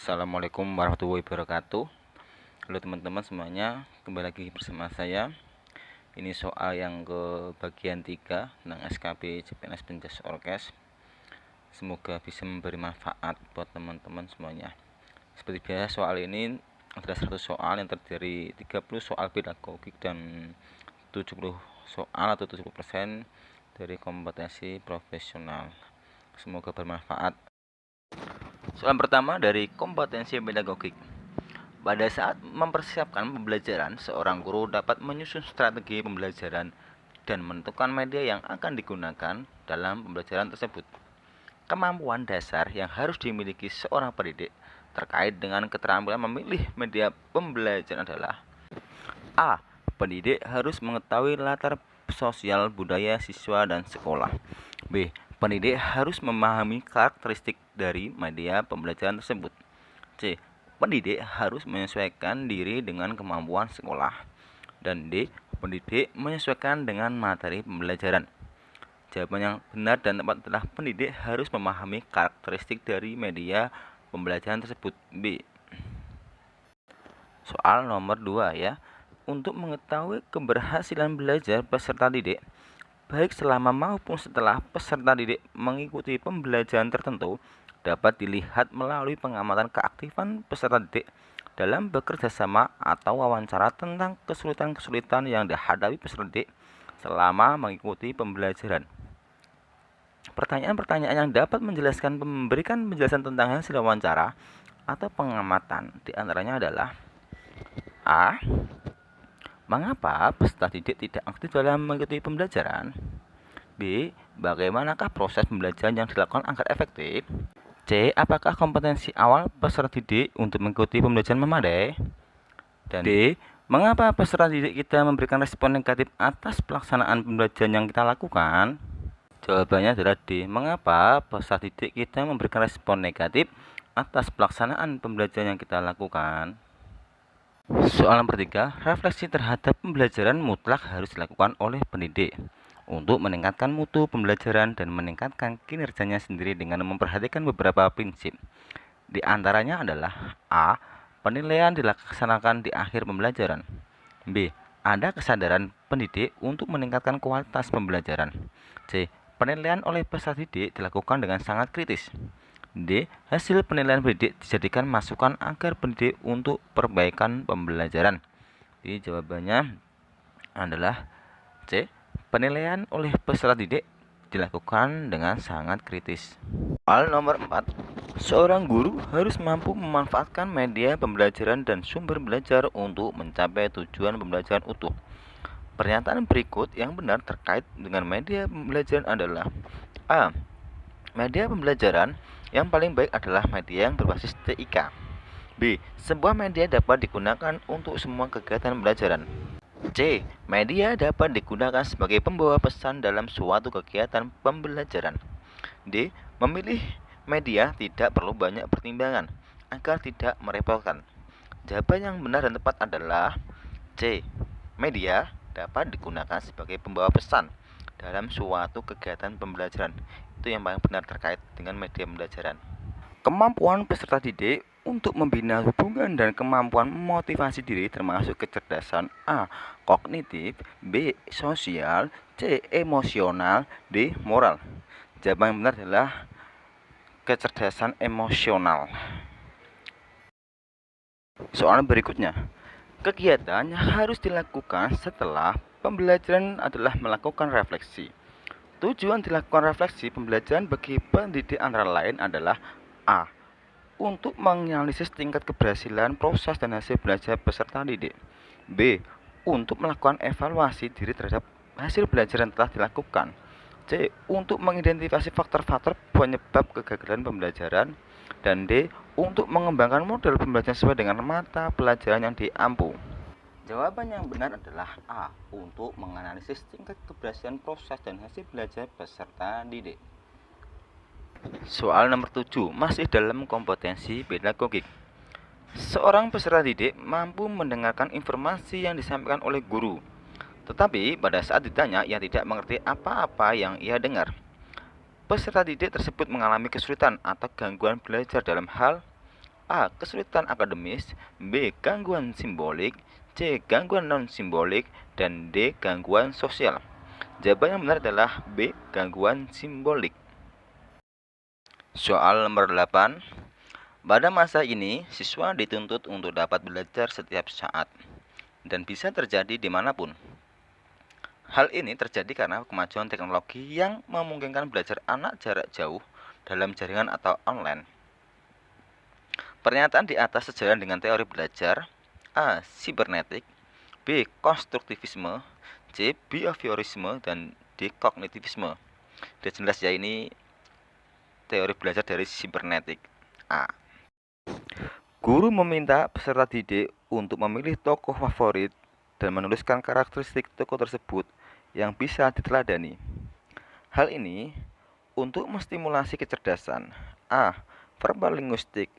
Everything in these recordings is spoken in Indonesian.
Assalamualaikum warahmatullahi wabarakatuh. Halo teman-teman semuanya, kembali lagi bersama saya. Ini soal yang ke bagian 3 tentang SKB CPNS Penjas Orkes. Semoga bisa memberi manfaat buat teman-teman semuanya. Seperti biasa, soal ini adalah satu soal yang terdiri 30 soal pedagogik dan 70 soal atau 70% dari kompetensi profesional. Semoga bermanfaat. Soal pertama dari kompetensi pedagogik. Pada saat mempersiapkan pembelajaran, seorang guru dapat menyusun strategi pembelajaran dan menentukan media yang akan digunakan dalam pembelajaran tersebut. Kemampuan dasar yang harus dimiliki seorang pendidik terkait dengan keterampilan memilih media pembelajaran adalah: A. Pendidik harus mengetahui latar sosial budaya siswa dan sekolah. B. Pendidik harus memahami karakteristik dari media pembelajaran tersebut. C. Pendidik harus menyesuaikan diri dengan kemampuan sekolah. Dan D. Pendidik menyesuaikan dengan materi pembelajaran. Jawaban yang benar dan tepat adalah pendidik harus memahami karakteristik dari media pembelajaran tersebut. B. Soal nomor 2 ya. Untuk mengetahui keberhasilan belajar peserta didik, baik selama maupun setelah peserta didik mengikuti pembelajaran tertentu, dapat dilihat melalui pengamatan keaktifan peserta didik dalam bekerja sama atau wawancara tentang kesulitan-kesulitan yang dihadapi peserta didik selama mengikuti pembelajaran. Pertanyaan-pertanyaan yang dapat memberikan penjelasan tentang hasil wawancara atau pengamatan diantaranya adalah: A. Mengapa peserta didik tidak aktif dalam mengikuti pembelajaran? B. Bagaimanakah proses pembelajaran yang dilakukan agar efektif? C. Apakah kompetensi awal peserta didik untuk mengikuti pembelajaran memadai? Dan D. Mengapa peserta didik kita memberikan respon negatif atas pelaksanaan pembelajaran yang kita lakukan? Jawabannya adalah D. Mengapa peserta didik kita memberikan respon negatif atas pelaksanaan pembelajaran yang kita lakukan? Soal nomor 3, refleksi terhadap pembelajaran mutlak harus dilakukan oleh pendidik untuk meningkatkan mutu pembelajaran dan meningkatkan kinerjanya sendiri dengan memperhatikan beberapa prinsip. Di antaranya adalah: A. Penilaian dilaksanakan di akhir pembelajaran. B. Ada kesadaran pendidik untuk meningkatkan kualitas pembelajaran. C. Penilaian oleh peserta didik dilakukan dengan sangat kritis. D. Hasil penilaian pendidik dijadikan masukan agar pendidik untuk perbaikan pembelajaran. Jadi jawabannya adalah C. Penilaian oleh peserta didik dilakukan dengan sangat kritis. Soal nomor 4. Seorang guru harus mampu memanfaatkan media pembelajaran dan sumber belajar untuk mencapai tujuan pembelajaran utuh. Pernyataan berikut yang benar terkait dengan media pembelajaran adalah: A. Media pembelajaran yang paling baik adalah media yang berbasis TIK. B. Sebuah media dapat digunakan untuk semua kegiatan pembelajaran. C. Media dapat digunakan sebagai pembawa pesan dalam suatu kegiatan pembelajaran. D. Memilih media tidak perlu banyak pertimbangan agar tidak merepotkan. Jawaban yang benar dan tepat adalah C. Media dapat digunakan sebagai pembawa pesan dalam suatu kegiatan pembelajaran. Itu yang paling benar terkait dengan media pembelajaran. Kemampuan peserta didik untuk membina hubungan dan kemampuan memotivasi diri termasuk kecerdasan: A. Kognitif, B. Sosial, C. Emosional, D. Moral. Jawaban yang benar adalah kecerdasan emosional. Soal berikutnya. Kegiatan yang harus dilakukan setelah pembelajaran adalah melakukan refleksi. Tujuan dilakukan refleksi pembelajaran bagi pendidik antara lain adalah: A. Untuk menganalisis tingkat keberhasilan proses dan hasil belajar peserta didik. B. Untuk melakukan evaluasi diri terhadap hasil belajar yang telah dilakukan. C. Untuk mengidentifikasi faktor-faktor penyebab kegagalan pembelajaran. Dan D. Untuk mengembangkan model pembelajaran sesuai dengan mata pelajaran yang diampu. Jawaban yang benar adalah A. Untuk menganalisis tingkat keberhasilan proses dan hasil belajar peserta didik. Soal nomor 7 masih dalam kompetensi pedagogik. Seorang peserta didik mampu mendengarkan informasi yang disampaikan oleh guru, tetapi pada saat ditanya ia tidak mengerti apa-apa yang ia dengar. Peserta didik tersebut mengalami kesulitan atau gangguan belajar dalam hal: A. Kesulitan akademis, B. Gangguan simbolik, C. Gangguan non-simbolik, dan D. Gangguan sosial. Jawaban yang benar adalah B. Gangguan simbolik. Soal nomor 8. Pada masa ini, siswa dituntut untuk dapat belajar setiap saat dan bisa terjadi dimanapun. Hal ini terjadi karena kemajuan teknologi yang memungkinkan belajar anak jarak jauh dalam jaringan atau online. Pernyataan di atas sejalan dengan teori belajar. A. Sibernetik, B. Konstruktivisme, C. Behaviorisme, dan D. Kognitivisme. Sudah jelas ya, ini teori belajar dari sibernetik. A. Guru meminta peserta didik untuk memilih tokoh favorit dan menuliskan karakteristik tokoh tersebut yang bisa diteladani. Hal ini untuk menstimulasi kecerdasan. A. Verbal linguistik,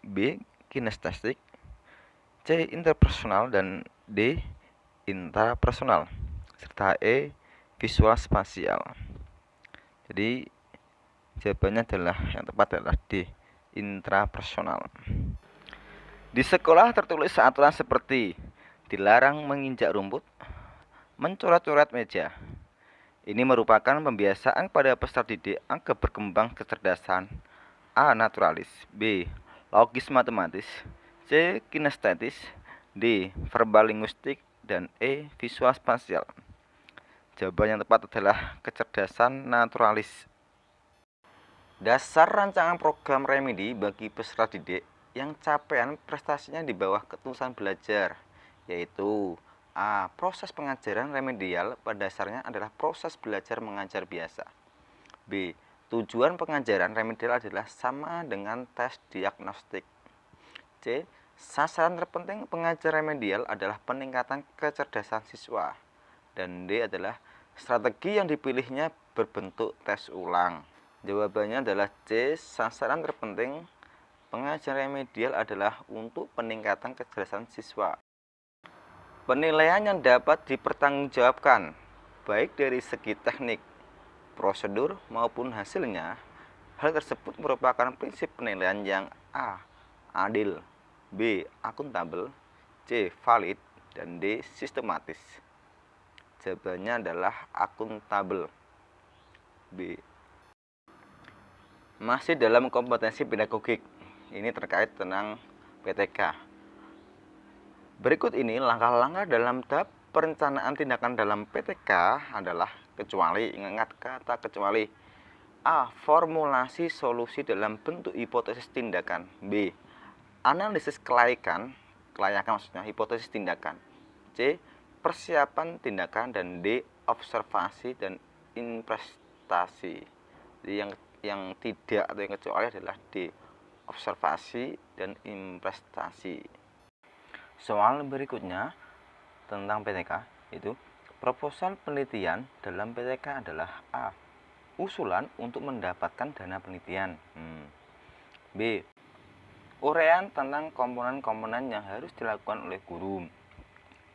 B. Kinestetik, C. Interpersonal, dan D. Intrapersonal, serta E. Visual spasial. Jadi jawabannya adalah yang tepat adalah D. Intrapersonal. Di sekolah tertulis aturan seperti dilarang menginjak rumput, mencoret-coret meja. Ini merupakan pembiasaan pada peserta didik agar berkembang kecerdasan. A. Naturalis, B. Logis matematis, C. Kinestetis, D. Verbal linguistik, dan E. Visual spasial. Jawaban yang tepat adalah kecerdasan naturalis. Dasar rancangan program remedi bagi peserta didik yang capaian prestasinya di bawah ketulusan belajar, yaitu A. Proses pengajaran remedial pada dasarnya adalah proses belajar mengajar biasa. B. Tujuan pengajaran remedial adalah sama dengan tes diagnostik. C. Sasaran terpenting pengajar remedial adalah peningkatan kecerdasan siswa. Dan D adalah strategi yang dipilihnya berbentuk tes ulang. Jawabannya adalah C. Sasaran terpenting pengajar remedial adalah untuk peningkatan kecerdasan siswa. Penilaian yang dapat dipertanggungjawabkan, baik dari segi teknik, prosedur, maupun hasilnya. Hal tersebut merupakan prinsip penilaian yang A. Adil, B. Akuntabel, C. Valid, dan D. Sistematis. Jawabannya adalah akuntabel, B. Masih dalam kompetensi pedagogik, ini terkait tentang PTK. Berikut ini langkah-langkah dalam tahap perencanaan tindakan dalam PTK adalah kecuali. Ingat kata kecuali. A. Formulasi solusi dalam bentuk hipotesis tindakan. B. Analisis kelayakan maksudnya hipotesis tindakan. C. Persiapan tindakan, dan D. Observasi dan investasi. Jadi yang tidak atau yang kecuali adalah D. Observasi dan investasi. Soal berikutnya tentang PTK, itu proposal penelitian dalam PTK adalah A. Usulan untuk mendapatkan dana penelitian, B. Uraian tentang komponen-komponen yang harus dilakukan oleh guru,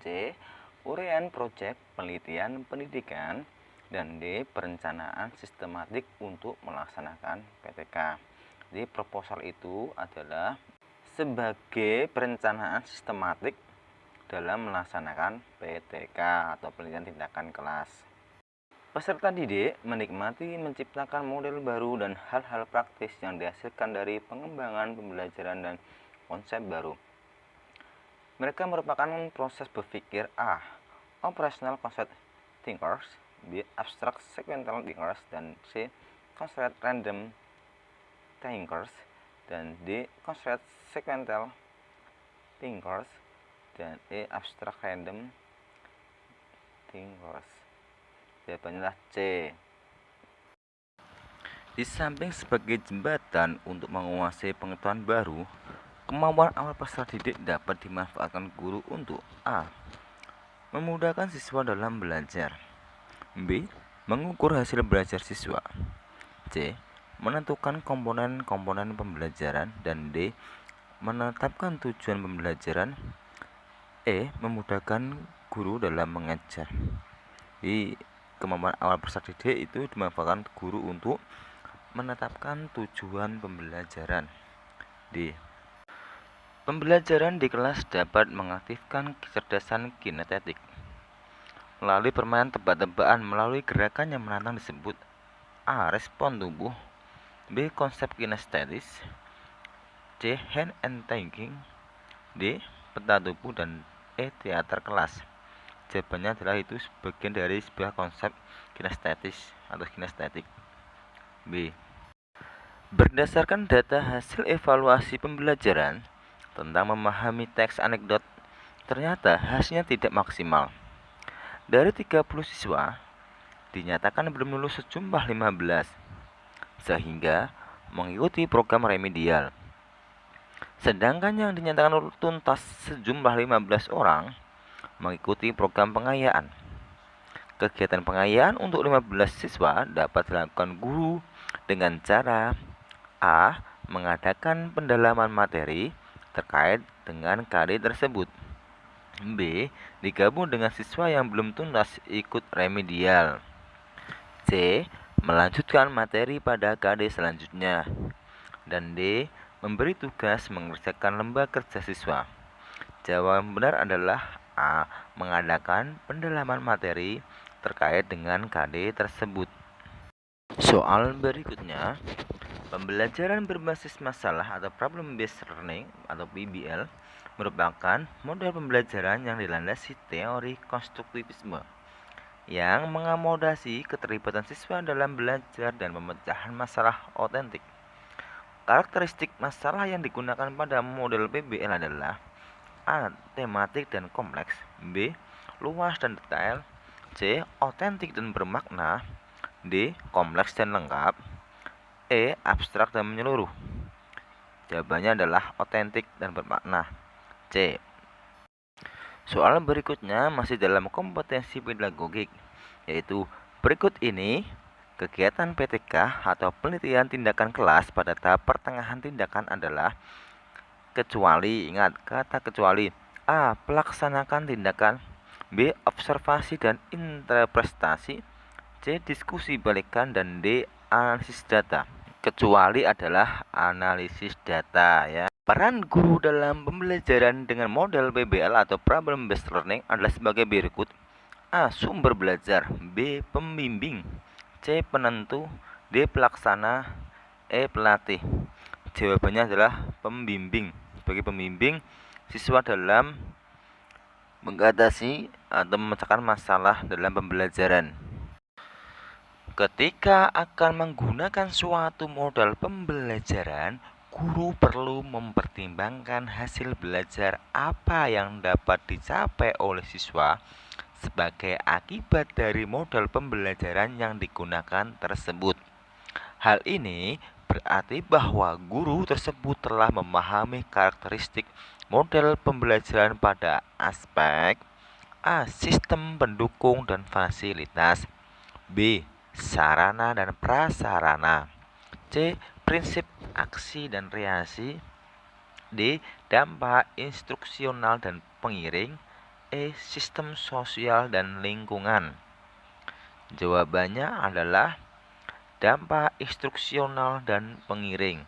C. Uraian proyek penelitian pendidikan, dan D. Perencanaan sistematik untuk melaksanakan PTK. Jadi proposal itu adalah sebagai perencanaan sistematik dalam melaksanakan PTK atau penelitian tindakan kelas. Peserta didik menikmati menciptakan model baru dan hal-hal praktis yang dihasilkan dari pengembangan pembelajaran dan konsep baru. Mereka merupakan proses berpikir A. Operational concept thinkers, B. Abstract sequential thinkers, dan C. Constraint random thinkers, dan D. Constraint sequential thinkers, dan E. Abstract random thinkers. Jawabannya adalah C. Di samping sebagai jembatan untuk menguasai pengetahuan baru, kemampuan awal peserta didik dapat dimanfaatkan guru untuk A. Memudahkan siswa dalam belajar, B. Mengukur hasil belajar siswa, C. Menentukan komponen-komponen pembelajaran, dan D. Menetapkan tujuan pembelajaran, E. Memudahkan guru dalam mengajar. Jadi kemampuan awal peserta didik itu dimanfaatkan guru untuk menetapkan tujuan pembelajaran, D. Pembelajaran di kelas dapat mengaktifkan kecerdasan kinestetik melalui permainan tebak-tebakan melalui gerakan yang menantang disebut A. Respon tubuh, B. Konsep kinestetis, C. Hand and thinking, D. Peta tubuh, dan E. Teater kelas. Jawabannya adalah itu sebagian dari sebuah konsep kinestetis atau kinestetik. B. Berdasarkan data hasil evaluasi pembelajaran tentang memahami teks anekdot, ternyata hasilnya tidak maksimal. Dari 30 siswa, dinyatakan belum lulus sejumlah 15, sehingga mengikuti program remedial. Sedangkan yang dinyatakan tuntas sejumlah 15 orang mengikuti program pengayaan. Kegiatan pengayaan untuk 15 siswa dapat dilakukan guru dengan cara A. Mengadakan pendalaman materi terkait dengan KD tersebut, B. Digabung dengan siswa yang belum tuntas ikut remedial, C. Melanjutkan materi pada KD selanjutnya, dan D. Memberi tugas mengerjakan lembar kerja siswa. Jawaban benar adalah A. Mengadakan pendalaman materi terkait dengan KD tersebut. Soal berikutnya, pembelajaran berbasis masalah atau problem based learning atau PBL merupakan model pembelajaran yang dilandasi teori konstruktivisme yang mengakomodasi keterlibatan siswa dalam belajar dan pemecahan masalah otentik. Karakteristik masalah yang digunakan pada model PBL adalah A. Tematik dan kompleks, B. Luas dan detail, C. Otentik dan bermakna, D. Kompleks dan lengkap, E. Abstrak dan menyeluruh. Jawabannya adalah otentik dan bermakna, C. Soal berikutnya masih dalam kompetensi pedagogik, yaitu berikut ini kegiatan PTK atau penelitian tindakan kelas pada tahap pertengahan tindakan adalah kecuali, ingat kata kecuali, A. Pelaksanakan tindakan, B. Observasi dan interpretasi, C. Diskusi balikan, dan D. Analisis data. Kecuali adalah analisis data ya. Peran guru dalam pembelajaran dengan model PBL atau problem based learning adalah sebagai berikut. A. Sumber belajar, B. Pembimbing, C. Penentu, D. Pelaksana, E. Pelatih. Jawabannya adalah pembimbing. Sebagai pembimbing siswa dalam mengatasi atau memecahkan masalah dalam pembelajaran. Ketika akan menggunakan suatu modal pembelajaran, guru perlu mempertimbangkan hasil belajar apa yang dapat dicapai oleh siswa sebagai akibat dari modal pembelajaran yang digunakan tersebut. Hal ini berarti bahwa guru tersebut telah memahami karakteristik model pembelajaran pada aspek A. Sistem pendukung dan fasilitas, B. Sarana dan prasarana, C. Prinsip aksi dan reaksi, D. Dampak instruksional dan pengiring, E. Sistem sosial dan lingkungan. Jawabannya adalah dampak instruksional dan pengiring.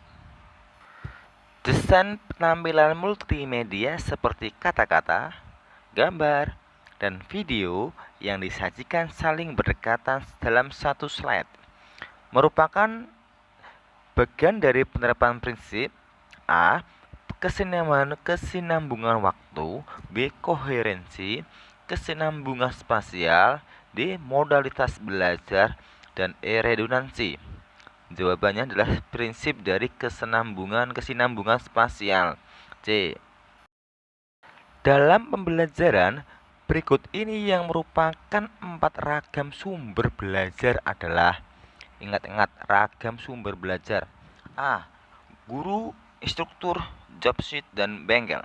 Desain penampilan multimedia seperti kata-kata, gambar, dan video yang disajikan saling berdekatan dalam satu slide merupakan bagian dari penerapan prinsip A. Kesinambungan waktu, B. Koherensi, kesinambungan spasial, D. Modalitas belajar, dan E. Redundansi. Jawabannya adalah prinsip dari kesinambungan spasial, C. Dalam pembelajaran berikut ini yang merupakan 4 ragam sumber belajar adalah, ingat-ingat ragam sumber belajar. A. Guru, instruktur, job sheet, dan bengkel.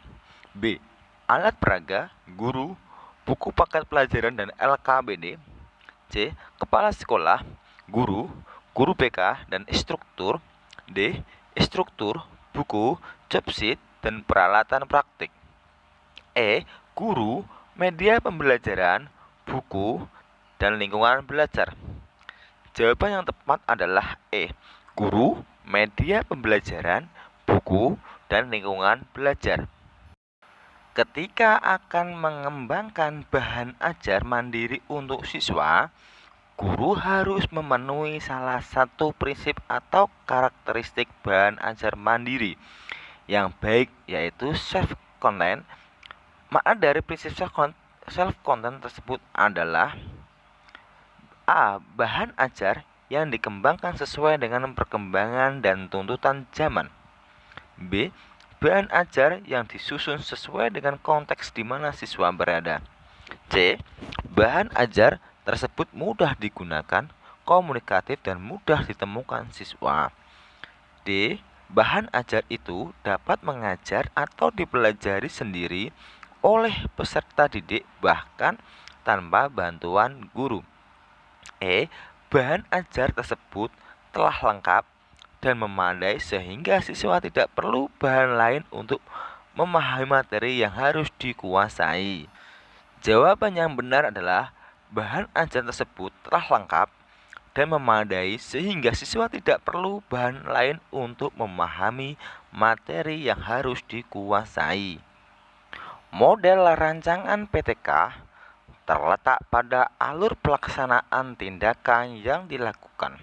B. Alat peraga, guru, buku paket pelajaran, dan LKPD. C. Kepala sekolah, guru, guru BK, dan instruktur. D. Instruktur, buku, job sheet, dan peralatan praktik. E. Guru, media pembelajaran, buku, dan lingkungan belajar. Jawaban yang tepat adalah E. Guru, media pembelajaran, buku, dan lingkungan belajar. Ketika akan mengembangkan bahan ajar mandiri untuk siswa, guru harus memenuhi salah satu prinsip atau karakteristik bahan ajar mandiri yang baik, yaitu self-content. Makna dari prinsip self-content tersebut adalah A. Bahan ajar yang dikembangkan sesuai dengan perkembangan dan tuntutan zaman. B. Bahan ajar yang disusun sesuai dengan konteks di mana siswa berada. C. Bahan ajar tersebut mudah digunakan, komunikatif, dan mudah ditemukan siswa. D. Bahan ajar itu dapat mengajar atau dipelajari sendiri oleh peserta didik bahkan tanpa bantuan guru. E. Bahan ajar tersebut telah lengkap dan memadai sehingga siswa tidak perlu bahan lain untuk memahami materi yang harus dikuasai. Jawaban yang benar adalah bahan ajar tersebut telah lengkap dan memadai sehingga siswa tidak perlu bahan lain untuk memahami materi yang harus dikuasai. Model rancangan PTK terletak pada alur pelaksanaan tindakan yang dilakukan.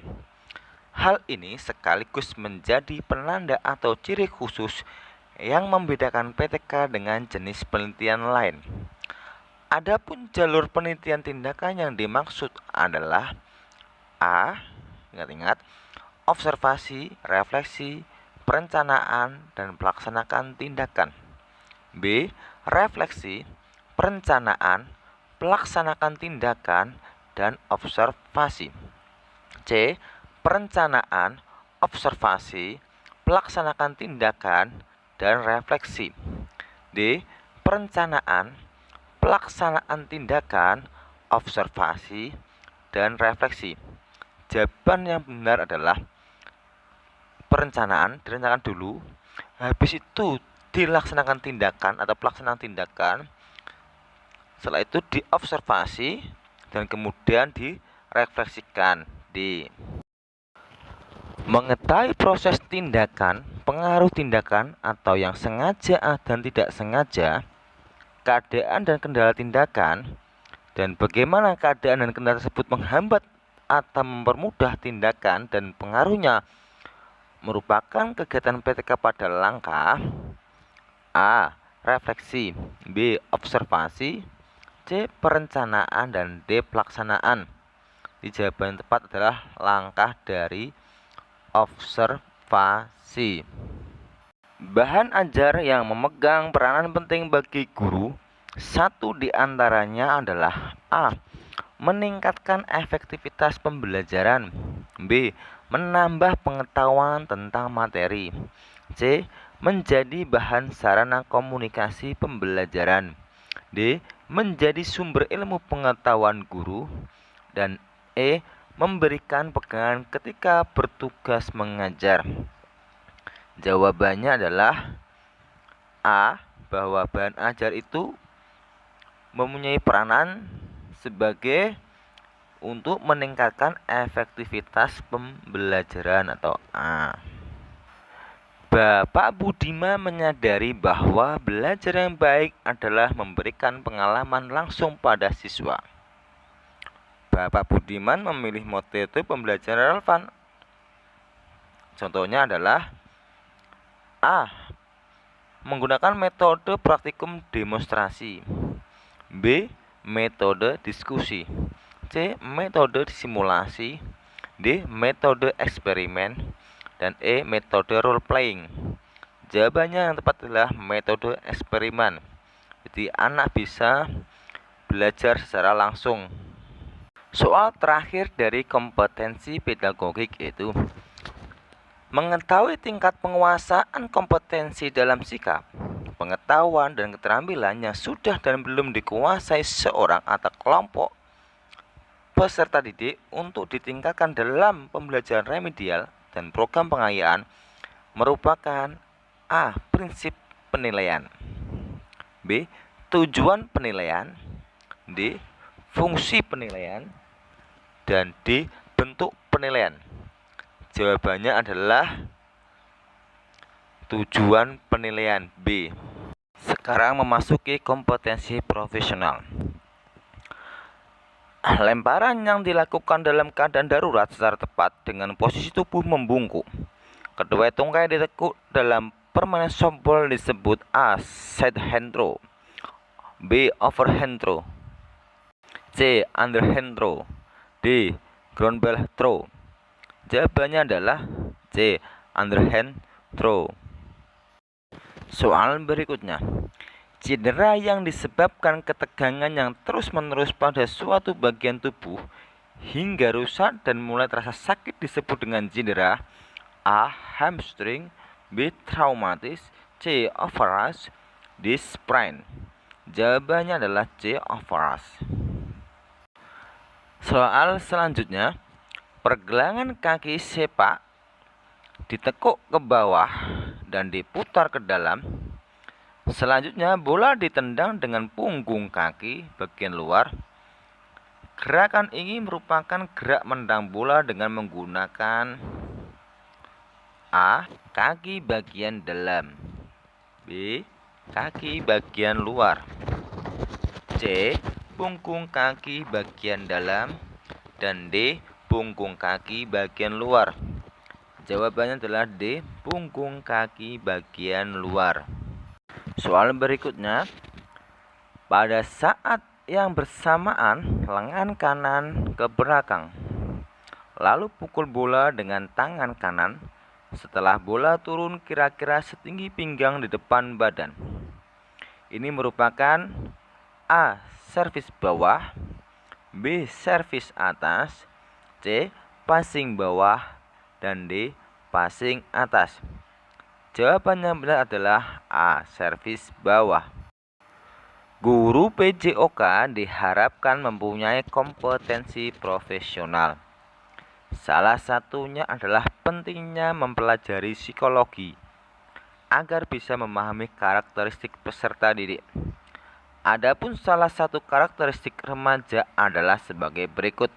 Hal ini sekaligus menjadi penanda atau ciri khusus yang membedakan PTK dengan jenis penelitian lain. Adapun jalur penelitian tindakan yang dimaksud adalah A. Ingat-ingat, observasi, refleksi, perencanaan, dan pelaksanakan tindakan. B. Refleksi, perencanaan, pelaksanakan tindakan, dan observasi. C. Perencanaan, observasi, pelaksanakan tindakan, dan refleksi. D. Perencanaan, pelaksanaan tindakan, observasi, dan refleksi. Jawaban yang benar adalah perencanaan, direncanakan dulu, habis itu dilaksanakan tindakan atau pelaksanaan tindakan, setelah itu diobservasi, dan kemudian direfleksikan. D. Mengetahui proses tindakan, pengaruh tindakan atau yang sengaja dan tidak sengaja, keadaan dan kendala tindakan, dan bagaimana keadaan dan kendala tersebut menghambat atau mempermudah tindakan dan pengaruhnya merupakan kegiatan PTK pada langkah A. Refleksi, B. Observasi, C. Perencanaan, dan D. Pelaksanaan. Jawaban yang tepat adalah langkah dari observasi. Bahan ajar yang memegang peranan penting bagi guru, satu di antaranya adalah A. Meningkatkan efektivitas pembelajaran, B. Menambah pengetahuan tentang materi, C. Menjadi bahan sarana komunikasi pembelajaran, D. Menjadi sumber ilmu pengetahuan guru, dan E. Memberikan pegangan ketika bertugas mengajar. Jawabannya adalah A. Bahwa bahan ajar itu mempunyai peranan sebagai untuk meningkatkan efektivitas pembelajaran atau A. Bapak Budiman menyadari bahwa belajar yang baik adalah memberikan pengalaman langsung pada siswa. Bapak Budiman memilih metode pembelajaran relevan. Contohnya adalah A. Menggunakan metode praktikum demonstrasi, B. Metode diskusi, C. Metode simulasi, D. Metode eksperimen, dan E. Metode role playing. Jawabannya yang tepat adalah metode eksperimen. Jadi anak bisa belajar secara langsung. Soal terakhir dari kompetensi pedagogik yaitu mengetahui tingkat penguasaan kompetensi dalam sikap, pengetahuan, dan keterampilan yang sudah dan belum dikuasai seorang atau kelompok peserta didik untuk ditingkatkan dalam pembelajaran remedial dan program pengayaan merupakan A. Prinsip penilaian, B. Tujuan penilaian, D. Fungsi penilaian, dan D. Bentuk penilaian. Jawabannya adalah tujuan penilaian, B. Sekarang memasuki kompetensi profesional. Lemparan yang dilakukan dalam keadaan darurat secara tepat dengan posisi tubuh membungkuk. Kedua tungkai ditekuk dalam permainan softball disebut A. Side hand throw, B. Overhand throw, C. Underhand throw, D. Ground ball throw. Jawabannya adalah C. Underhand throw. Soal berikutnya. Cedera yang disebabkan ketegangan yang terus-menerus pada suatu bagian tubuh hingga rusak dan mulai terasa sakit disebut dengan cedera. A. Hamstring, B. Traumatis, C. Varus, D. Sprain. Jawabannya adalah C. Varus. Soal selanjutnya, pergelangan kaki sepak ditekuk ke bawah dan diputar ke dalam. Selanjutnya, bola ditendang dengan punggung kaki bagian luar. Gerakan ini merupakan gerak menendang bola dengan menggunakan A. Kaki bagian dalam, B. Kaki bagian luar, C. Punggung kaki bagian dalam, dan D. Punggung kaki bagian luar. Jawabannya adalah D. Punggung kaki bagian luar. Soal berikutnya, pada saat yang bersamaan lengan kanan ke belakang, lalu pukul bola dengan tangan kanan setelah bola turun kira-kira setinggi pinggang di depan badan. Ini merupakan A. Servis bawah, B. Servis atas, C. Passing bawah, dan D. Passing atas. Jawaban yang benar adalah A. Servis bawah. Guru PJOK diharapkan mempunyai kompetensi profesional. Salah satunya adalah pentingnya mempelajari psikologi agar bisa memahami karakteristik peserta didik. Adapun salah satu karakteristik remaja adalah sebagai berikut.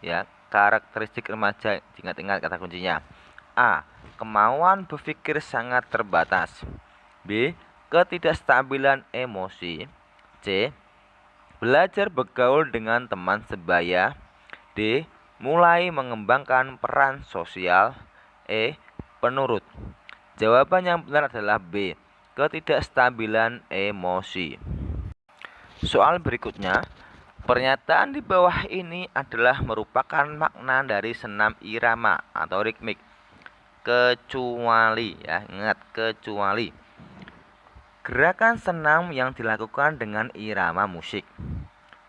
Ya, karakteristik remaja, ingat-ingat kata kuncinya. A. Kemauan berpikir sangat terbatas. B. Ketidakstabilan emosi. C. Belajar bergaul dengan teman sebaya. D. Mulai mengembangkan peran sosial. E. Penurut. Jawaban yang benar adalah B. Ketidakstabilan emosi. Soal berikutnya. Pernyataan di bawah ini adalah merupakan makna dari senam irama atau ritmik. Kecuali, ya, ingat, kecuali gerakan senam yang dilakukan dengan irama musik.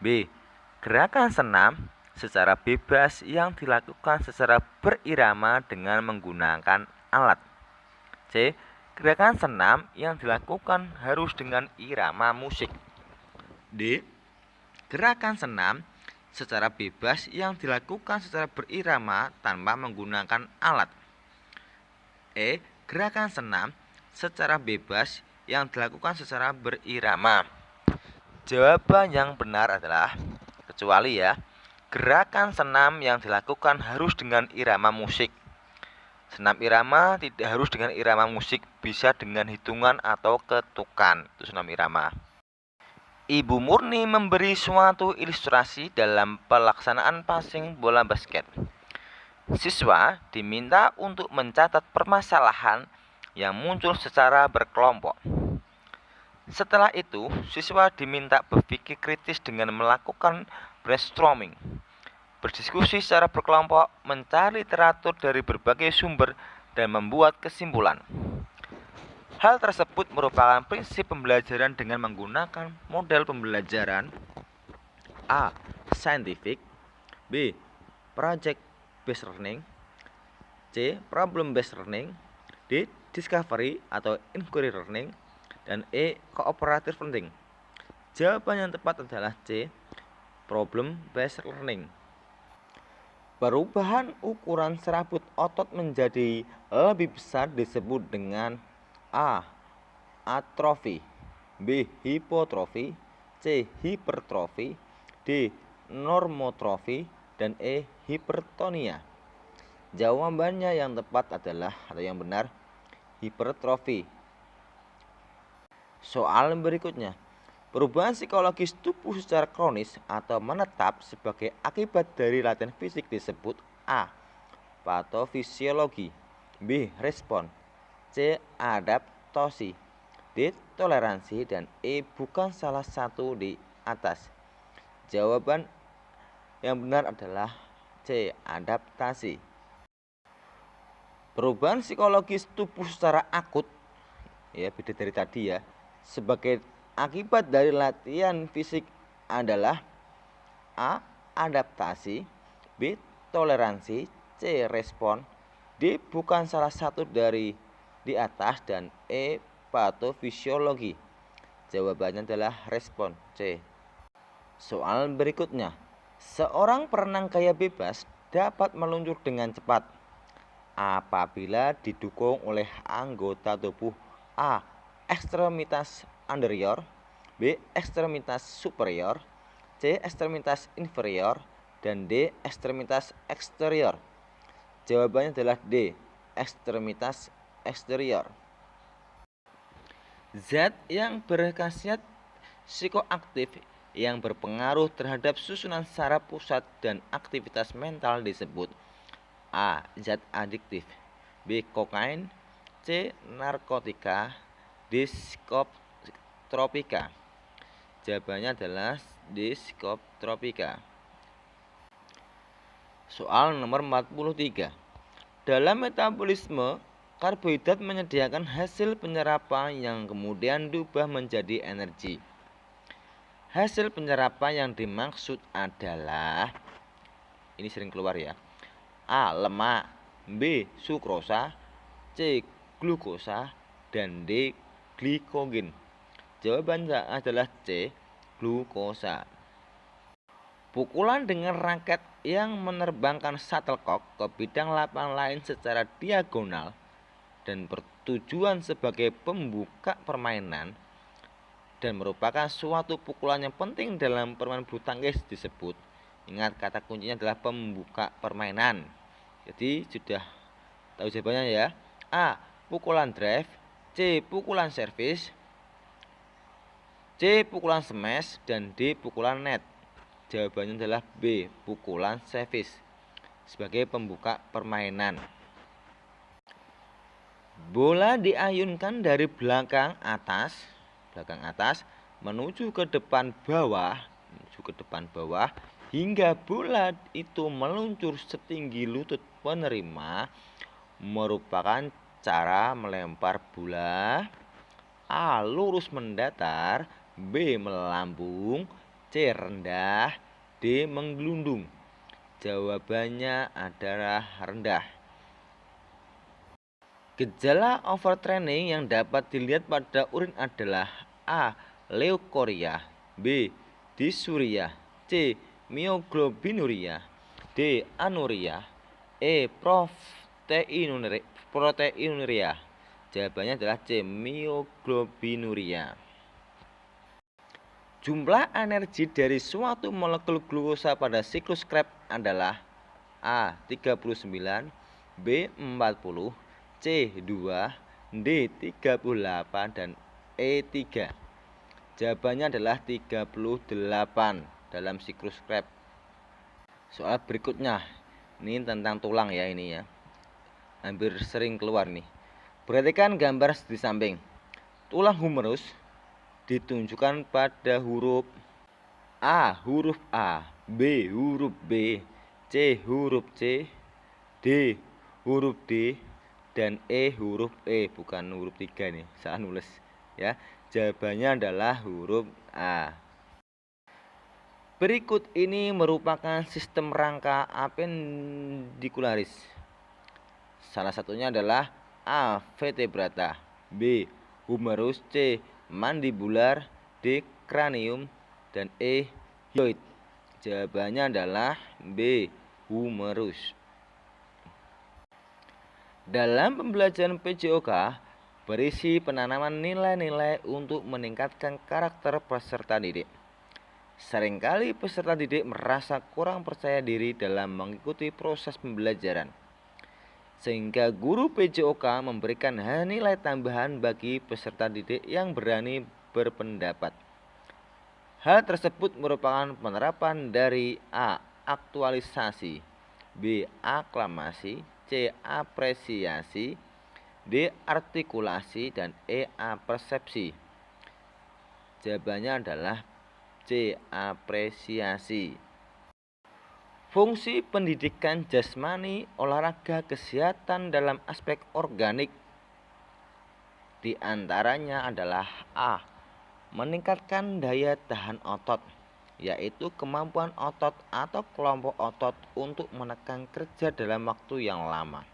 B. Gerakan senam secara bebas yang dilakukan secara berirama dengan menggunakan alat. C. Gerakan senam yang dilakukan harus dengan irama musik. D. Gerakan senam secara bebas yang dilakukan secara berirama tanpa menggunakan alat. E. Gerakan senam secara bebas yang dilakukan secara berirama. Jawaban yang benar adalah kecuali, ya. Gerakan senam yang dilakukan harus dengan irama musik. Senam irama tidak harus dengan irama musik, bisa dengan hitungan atau ketukan. Itu senam irama. Ibu Murni memberi suatu ilustrasi dalam pelaksanaan passing bola basket. Siswa diminta untuk mencatat permasalahan yang muncul secara berkelompok. Setelah itu, siswa diminta berpikir kritis dengan melakukan brainstorming, berdiskusi secara berkelompok, mencari literatur dari berbagai sumber, dan membuat kesimpulan. Hal tersebut merupakan prinsip pembelajaran dengan menggunakan model pembelajaran A. Scientific, B. Project based learning, C. Problem based learning, D. Discovery atau inquiry learning, dan E. Cooperative learning. Jawaban yang tepat adalah C. Problem based learning. Perubahan ukuran serabut otot menjadi lebih besar disebut dengan A. Atrofi, B. Hipotrofi, C. Hipertrofi, D. Normotrofi, dan E. Hipertonia. Jawabannya yang tepat adalah, atau yang benar, hipertrofi. Soal berikutnya, perubahan psikologis tubuh secara kronis atau menetap sebagai akibat dari latihan fisik disebut A. Patofisiologi, B. Respon, C. Adaptasi, D. Toleransi, dan E. Bukan salah satu di atas. Jawaban yang benar adalah C. Adaptasi. Perubahan psikologis tubuh secara akut, ya beda dari tadi ya, sebagai akibat dari latihan fisik adalah A. Adaptasi, B. Toleransi, C. Respon, D. Bukan salah satu dari di atas, dan E. Patofisiologi. Jawabannya adalah respon, C. Soal berikutnya, seorang perenang gaya bebas dapat meluncur dengan cepat apabila didukung oleh anggota tubuh A. Ekstremitas anterior, B. Ekstremitas superior, C. Ekstremitas inferior, dan D. Ekstremitas eksterior. Jawabannya adalah D. Ekstremitas eksterior. Zat yang berkhasiat psikoaktif yang berpengaruh terhadap susunan saraf pusat dan aktivitas mental disebut A. Zat adiktif, B. Kokain, C. Narkotika, D. Psikotropika. Jawabannya adalah D. Psikotropika. Soal nomor 43. Dalam metabolisme, karbohidrat menyediakan hasil penyerapan yang kemudian diubah menjadi energi. Hasil penyerapan yang dimaksud adalah, ini sering keluar ya, A. Lemak, B. Sukrosa, C. Glukosa, dan D. Glikogen. Jawabannya adalah C. Glukosa. Pukulan dengan raket yang menerbangkan shuttlecock ke bidang lapangan lain secara diagonal dan bertujuan sebagai pembuka permainan dan merupakan suatu pukulan yang penting dalam permainan bulu tangkis disebut, ingat kata kuncinya adalah pembuka permainan. Jadi sudah tahu jawabannya ya. A. Pukulan drive, C. Pukulan servis, C. Pukulan smash, dan D. Pukulan net. Jawabannya adalah B. Pukulan servis sebagai pembuka permainan. Bola diayunkan dari belakang atas menuju ke depan bawah hingga bola itu meluncur setinggi lutut penerima, merupakan cara melempar bola A. Lurus mendatar, B. Melambung, C. Rendah, D. Menggelundung. Jawabannya adalah rendah. Gejala overtraining yang dapat dilihat pada urin adalah A. Leukoria, B. Dysuria, C. Myoglobinuria, D. Anuria, E. Proteinuria. Jawabannya adalah C. Myoglobinuria. Jumlah energi dari suatu molekul glukosa pada siklus Krebs adalah A. 39, B. 40, C. 2, D. 38, dan E. 3. Jawabannya adalah 38 dalam siklus Krebs. Soal berikutnya, ini tentang tulang ya, ini ya. Hampir sering keluar nih. Perhatikan gambar di samping. Tulang humerus ditunjukkan pada huruf A, B, huruf B, C, huruf C, D, huruf D, dan E, huruf E. Bukan huruf 3 nih, salah nulis ya. Jawabannya adalah huruf A. Berikut ini merupakan sistem rangka apendikularis. Salah satunya adalah A. Vertebrata, B. Humerus, C. Mandibular, D. Cranium, dan E. Hyoid. Jawabannya adalah B. Humerus. Dalam pembelajaran PJOK berisi penanaman nilai-nilai untuk meningkatkan karakter peserta didik. Seringkali peserta didik merasa kurang percaya diri dalam mengikuti proses pembelajaran. sehingga guru PJOK memberikan nilai tambahan bagi peserta didik yang berani berpendapat. Hal tersebut merupakan penerapan dari A. Aktualisasi, B. Aklamasi, C. Apresiasi, D. Artikulasi, dan E. Persepsi. Jawabannya adalah C. Apresiasi. Fungsi pendidikan jasmani, olahraga, kesehatan dalam aspek organik di antaranya adalah A. Meningkatkan daya tahan otot, yaitu kemampuan otot atau kelompok otot untuk menekan kerja dalam waktu yang lama.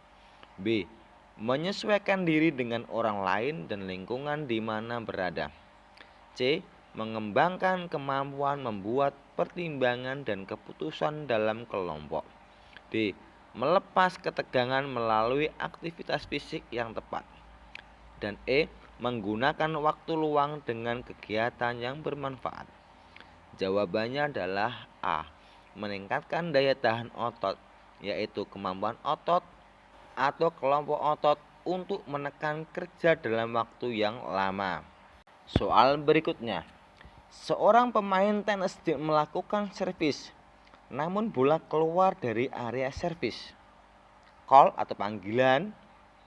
B. Menyesuaikan diri dengan orang lain dan lingkungan di mana berada. C. Mengembangkan kemampuan membuat pertimbangan dan keputusan dalam kelompok. D. Melepas ketegangan melalui aktivitas fisik yang tepat. Dan E. Menggunakan waktu luang dengan kegiatan yang bermanfaat. Jawabannya adalah A. Meningkatkan daya tahan otot, yaitu kemampuan otot atau kelompok otot untuk menekan kerja dalam waktu yang lama. Soal berikutnya. Seorang pemain tenis melakukan servis, namun bola keluar dari area servis. Call atau panggilan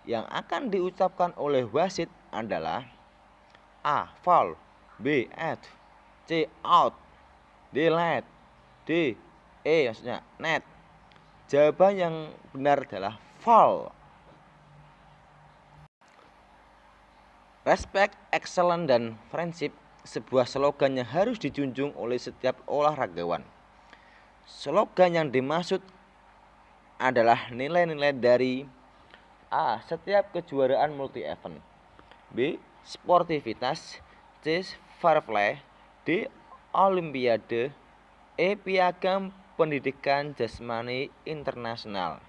yang akan diucapkan oleh wasit adalah A. Foul, B. Out, C. Out, D. Let, D. Maksudnya net. Jawaban yang benar adalah foul. Respect, excellence, dan friendship sebuah slogan yang harus dijunjung oleh setiap olahragawan. Slogan yang dimaksud adalah nilai-nilai dari A. Setiap kejuaraan multi-event, B. Sportivitas, C. Fair play, D. Olimpiade, E. Piagam Pendidikan Jasmani Internasional.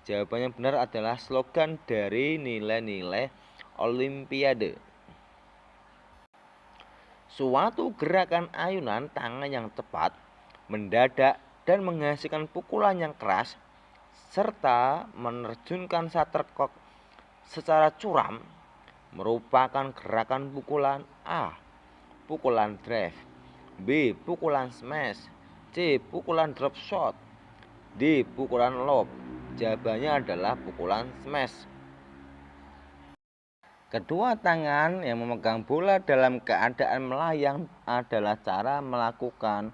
Jawaban yang benar adalah slogan dari nilai-nilai Olimpiade. Suatu gerakan ayunan tangan yang tepat, mendadak, dan menghasilkan pukulan yang keras, serta menerjunkan shuttlecock secara curam, merupakan gerakan pukulan A. Pukulan drive, B. Pukulan smash, C. Pukulan drop shot, D. Pukulan lob. Jawabannya adalah pukulan smash. Kedua tangan yang memegang bola dalam keadaan melayang adalah cara melakukan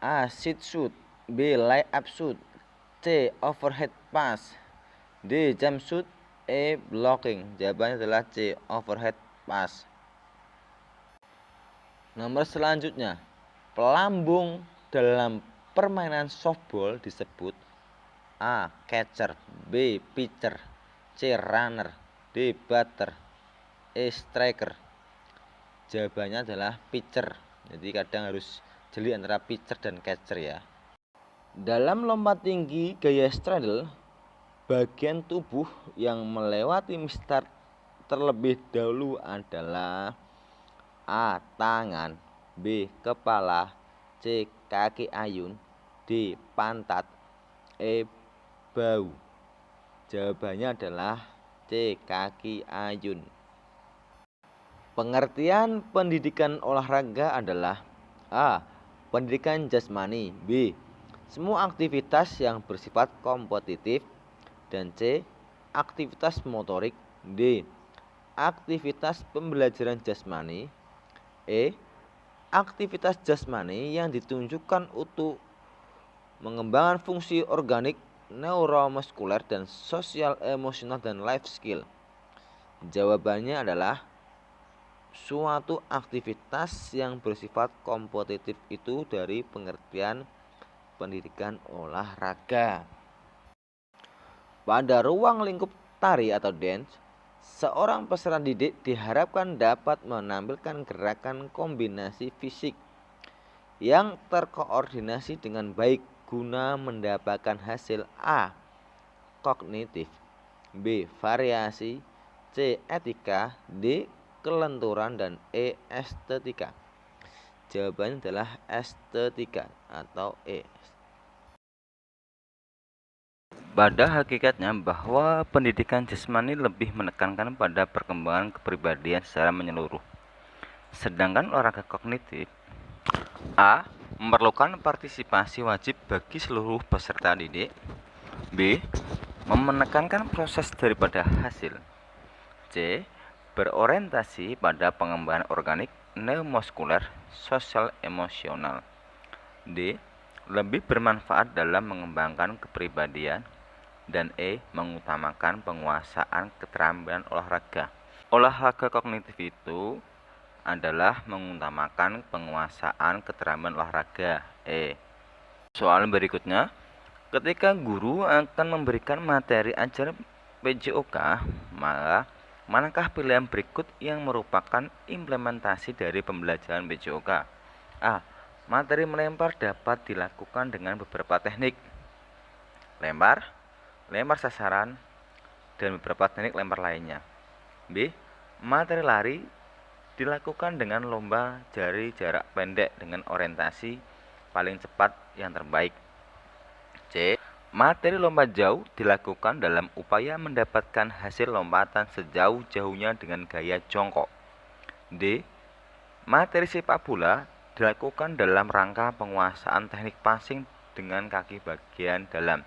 A. Sit shoot, B. Lay up shoot, C. Overhead pass, D. Jump shoot, E. Blocking. Jawabannya adalah C. Overhead pass. Nomor selanjutnya, pelambung dalam permainan softball disebut A. Catcher, B. Pitcher, C. Runner, D. Batter, E. Striker. Jawabannya adalah pitcher. Jadi kadang harus jeli antara pitcher dan catcher ya. Dalam lompat tinggi gaya straddle, bagian tubuh yang melewati start terlebih dahulu adalah A. Tangan, B. Kepala, C. Kaki ayun, D. Pantat, E. Bahu. Jawabannya adalah C. Kaki ayun. Pengertian pendidikan olahraga adalah A. Pendidikan jasmani, B. Semua aktivitas yang bersifat kompetitif, dan C. Aktivitas motorik, D. Aktivitas pembelajaran jasmani, E. Aktivitas jasmani yang ditunjukkan untuk mengembangkan fungsi organik, neuromuskuler, dan sosial, emosional, dan life skill. Jawabannya adalah suatu aktivitas yang bersifat kompetitif itu dari pengertian pendidikan olahraga. Pada ruang lingkup tari atau dance, seorang peserta didik diharapkan dapat menampilkan gerakan kombinasi fisik yang terkoordinasi dengan baik guna mendapatkan hasil A. Kognitif, B. Variasi, C. Etika, D. Kelenturan, dan E. Estetika. Jawabannya adalah estetika atau E. Pada hakikatnya bahwa pendidikan jasmani lebih menekankan pada perkembangan kepribadian secara menyeluruh. Sedangkan olahraga kognitif A. Memerlukan partisipasi wajib bagi seluruh peserta didik. B. Menekankan proses daripada hasil. C. Berorientasi pada pengembangan organik, neuromuskuler, sosial emosional. D. Lebih bermanfaat dalam mengembangkan kepribadian. Dan E. Mengutamakan penguasaan keterampilan olahraga. Olahraga kognitif itu adalah mengutamakan penguasaan keterampilan olahraga. E. Soal berikutnya, ketika guru akan memberikan materi ajar PJOK, maka manakah pilihan berikut yang merupakan implementasi dari pembelajaran PJOK? A. Materi melempar dapat dilakukan dengan beberapa teknik. Lempar sasaran, dan beberapa teknik lempar lainnya. B. Materi lari dilakukan dengan lomba jari jarak pendek dengan orientasi paling cepat yang terbaik. C. Materi lompat jauh dilakukan dalam upaya mendapatkan hasil lompatan sejauh-jauhnya dengan gaya jongkok. D. Materi sepak bola dilakukan dalam rangka penguasaan teknik passing dengan kaki bagian dalam.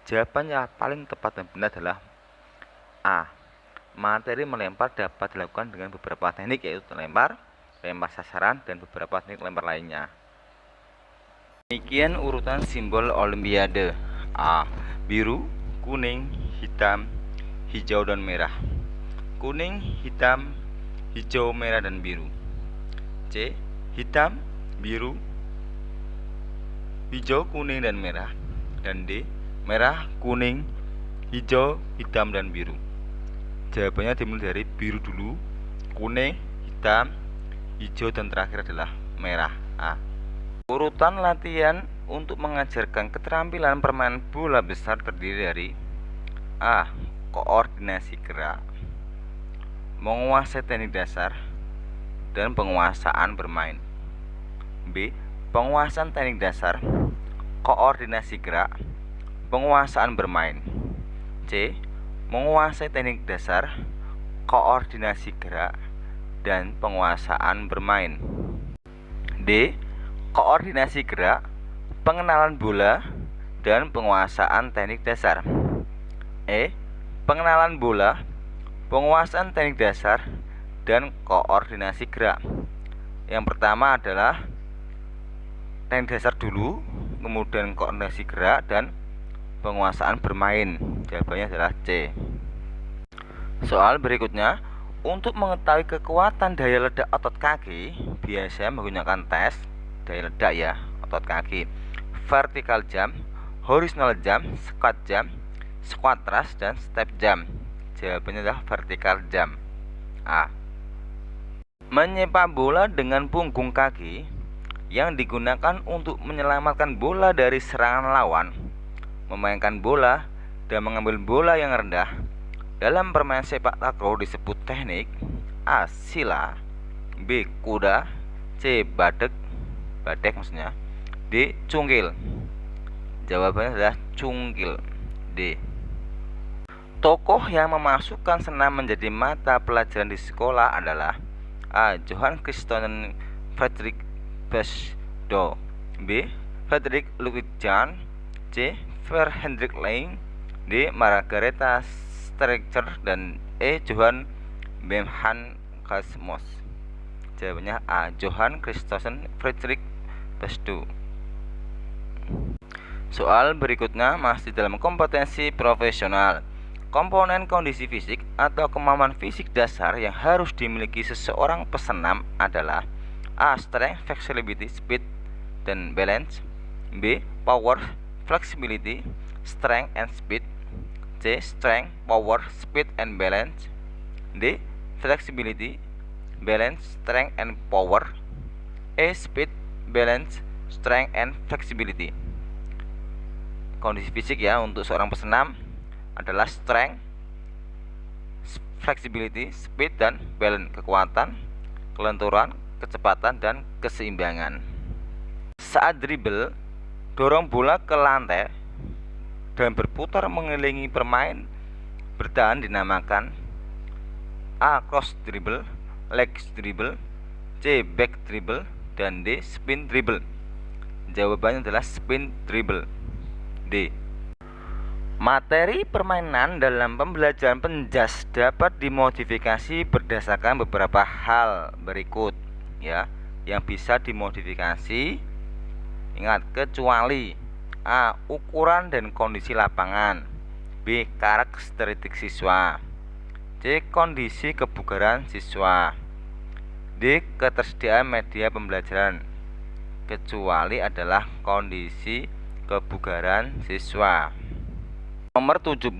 Jawaban yang paling tepat dan benar adalah A. Materi melempar dapat dilakukan dengan beberapa teknik, yaitu lempar sasaran, dan beberapa teknik lempar lainnya. Demikian urutan simbol Olimpiade. A. Biru, kuning, hitam, hijau, dan merah. Kuning, hitam, hijau, merah, dan biru. C. Hitam, biru, hijau, kuning, dan merah. Dan D. Merah, kuning, hijau, hitam, dan biru. Jawabannya dimulai dari biru dulu, kuning, hitam, hijau, dan terakhir adalah merah. A. Urutan latihan untuk mengajarkan keterampilan permainan bola besar terdiri dari A. Koordinasi gerak, menguasai teknik dasar, dan penguasaan bermain. B. Penguasaan teknik dasar, koordinasi gerak, penguasaan bermain. C. Menguasai teknik dasar, koordinasi gerak, dan penguasaan bermain. D. Koordinasi gerak, pengenalan bola, dan penguasaan teknik dasar. E. Pengenalan bola, penguasaan teknik dasar, dan koordinasi gerak. Yang pertama adalah teknik dasar dulu, kemudian koordinasi gerak, dan penguasaan bermain. Jawabannya adalah C. Soal berikutnya, untuk mengetahui kekuatan daya ledak otot kaki, biasanya menggunakan tes daya ledak ya, otot kaki, vertical jump, horizontal jump, squat thrust, dan step jump. Jawabannya adalah vertical jump. A. Menyepak bola dengan punggung kaki yang digunakan untuk menyelamatkan bola dari serangan lawan, memainkan bola, dan mengambil bola yang rendah. Dalam permainan sepak takraw disebut teknik A. Sila, B. Kuda, C. Badek maksudnya, D. Cungkil. Jawabannya adalah cungkil. D. Tokoh yang memasukkan senam menjadi mata pelajaran di sekolah adalah A. Johann Christian Friedrich Bachelot, B. Friedrich Ludwig Jahn, C. Ver Hendrik Lane, D. Margareta Streicher, dan E. Johann Bemhan Cosmos. Jawabannya A. Johann Christian Friedrich Bachelot. Soal berikutnya masih dalam kompetensi profesional. Komponen kondisi fisik atau kemampuan fisik dasar yang harus dimiliki seseorang pesenam adalah A. Strength, flexibility, speed, dan balance. B. Power, flexibility, strength, and speed. C. Strength, power, speed, and balance. D. Flexibility, balance, strength, and power. E. Speed, balance, strength, and flexibility. Kondisi fisik ya untuk seorang pesenam adalah strength, flexibility, speed, dan balance, kekuatan, kelenturan, kecepatan, dan keseimbangan. Saat dribble, dorong bola ke lantai dan berputar mengelilingi pemain bertahan dinamakan A. Cross dribble, leg dribble, C. Back dribble, dan D. Spin dribble. Jawabannya adalah spin dribble. D. Materi permainan dalam pembelajaran penjas dapat dimodifikasi berdasarkan beberapa hal berikut ya, yang bisa dimodifikasi. Ingat, kecuali A. Ukuran dan kondisi lapangan, B. Karakteristik siswa, C. Kondisi kebugaran siswa, D. Ketersediaan media pembelajaran. Kecuali adalah kondisi kebugaran siswa. Nomor 71.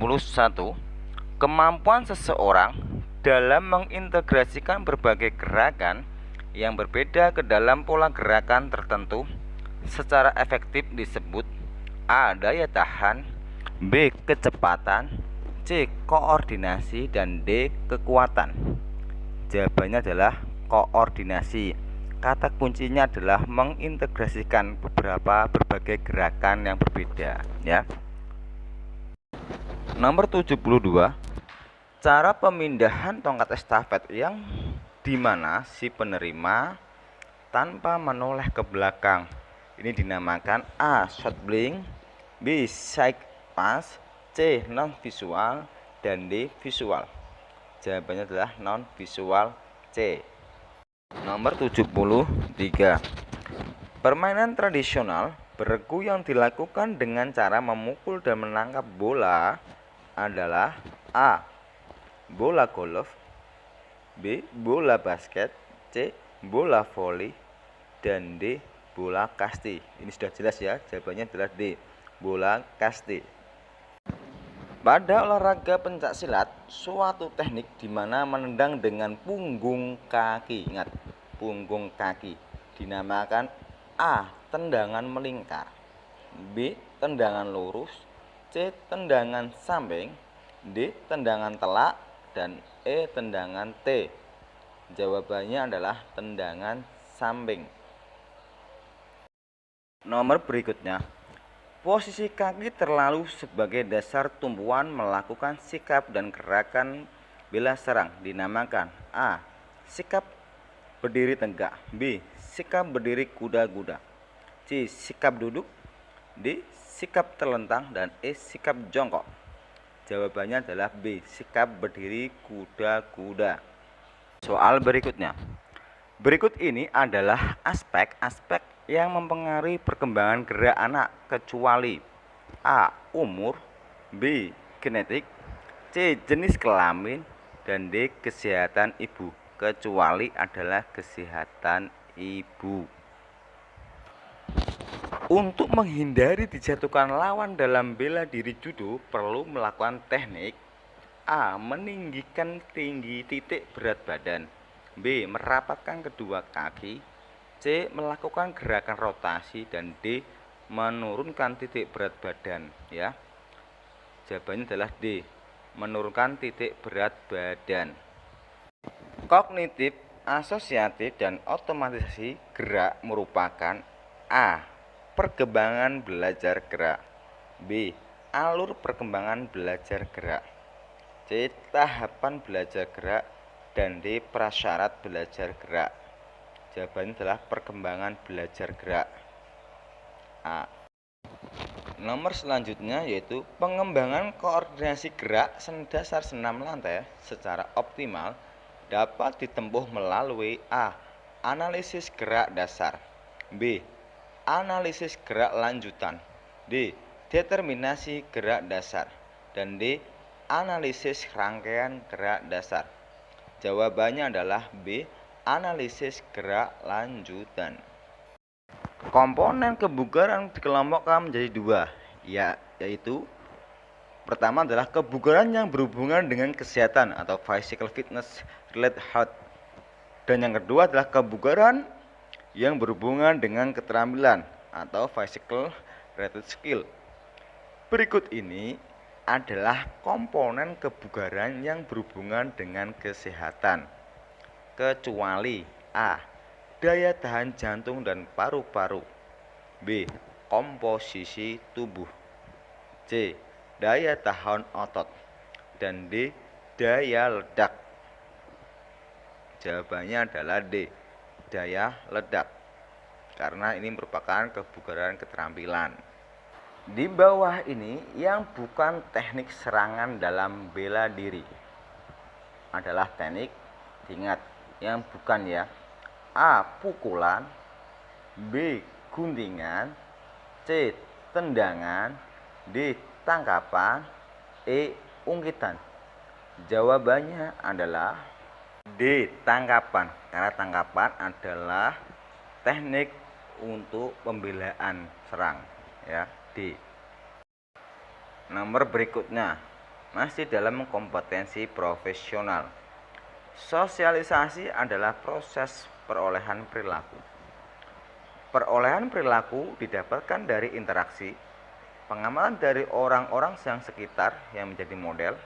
Kemampuan seseorang dalam mengintegrasikan berbagai gerakan yang berbeda ke dalam pola gerakan tertentu secara efektif disebut A. Daya tahan, B. Kecepatan, C. Koordinasi, dan D. Kekuatan. Jawabannya adalah koordinasi. Kata kuncinya adalah mengintegrasikan berbagai gerakan yang berbeda ya. Nomor 72. Cara pemindahan tongkat estafet yang dimana si penerima tanpa menoleh ke belakang ini dinamakan A. Short blink, B. Side pass, C. Non visual, dan D. Visual. Jawabannya adalah non visual, C. Nomor 73. Permainan tradisional beregu yang dilakukan dengan cara memukul dan menangkap bola adalah A. Bola golf, B. Bola basket, C. Bola voli, dan D. Bola kasti. Ini sudah jelas ya, jawabannya adalah D. Bola kasti. Pada olahraga pencaksilat, suatu teknik di mana menendang dengan punggung kaki, ingat, punggung kaki, dinamakan A. Tendangan melingkar, B. Tendangan lurus, C. Tendangan samping, D. Tendangan telak, dan E. Tendangan T. Jawabannya adalah tendangan samping. Nomor berikutnya, posisi kaki terlalu sebagai dasar tumpuan melakukan sikap dan gerakan bela serang dinamakan A. Sikap berdiri tegak, B. Sikap berdiri kuda-kuda, C. Sikap duduk, D. Sikap terlentang, dan E. Sikap jongkok. Jawabannya adalah B. Sikap berdiri kuda-kuda. Soal berikutnya. Berikut ini adalah aspek-aspek yang mempengaruhi perkembangan gerak anak kecuali A. Umur, B. Genetik, C. Jenis kelamin, dan D. Kesehatan ibu. Kecuali adalah kesehatan ibu. Untuk menghindari dijatuhkan lawan dalam bela diri judo perlu melakukan teknik A. Meninggikan tinggi titik berat badan, B. Merapatkan kedua kaki, C. Melakukan gerakan rotasi, dan D. Menurunkan titik berat badan ya. Jawabannya adalah D. Menurunkan titik berat badan. Kognitif, asosiatif, dan otomatisasi gerak merupakan A. Perkembangan belajar gerak, B. Alur perkembangan belajar gerak, C. Tahapan belajar gerak, dan D. Prasyarat belajar gerak. Jawabannya adalah perkembangan belajar gerak, A. Nomor selanjutnya yaitu pengembangan koordinasi gerak dasar senam lantai secara optimal dapat ditempuh melalui A. Analisis gerak dasar, B. Analisis gerak lanjutan, D. Determinasi gerak dasar, dan D. Analisis rangkaian gerak dasar. Jawabannya adalah B. Analisis gerak lanjutan. Komponen kebugaran dikelompokkan menjadi dua, yaitu pertama adalah kebugaran yang berhubungan dengan kesehatan atau physical fitness related health, dan yang kedua adalah kebugaran yang berhubungan dengan keterampilan atau physical related skill. Berikut ini adalah komponen kebugaran yang berhubungan dengan kesehatan, kecuali A. Daya tahan jantung dan paru-paru, B. Komposisi tubuh, C. daya tahan otot, dan D. daya ledak. Jawabannya adalah D. daya ledak, karena ini merupakan kebugaran keterampilan. Di bawah ini yang bukan teknik serangan dalam bela diri adalah teknik, ingat, yang bukan ya. A. Pukulan, B. Guntingan, C. Tendangan, D. Tangkapan, E. Ungkitan. Jawabannya adalah D. Tangkapan, karena tangkapan adalah teknik untuk pembelaan serang ya. D. Nomor berikutnya masih dalam kompetensi profesional. Sosialisasi adalah proses perolehan perilaku. Perolehan perilaku didapatkan dari interaksi, pengamatan dari orang-orang yang sekitar yang menjadi model.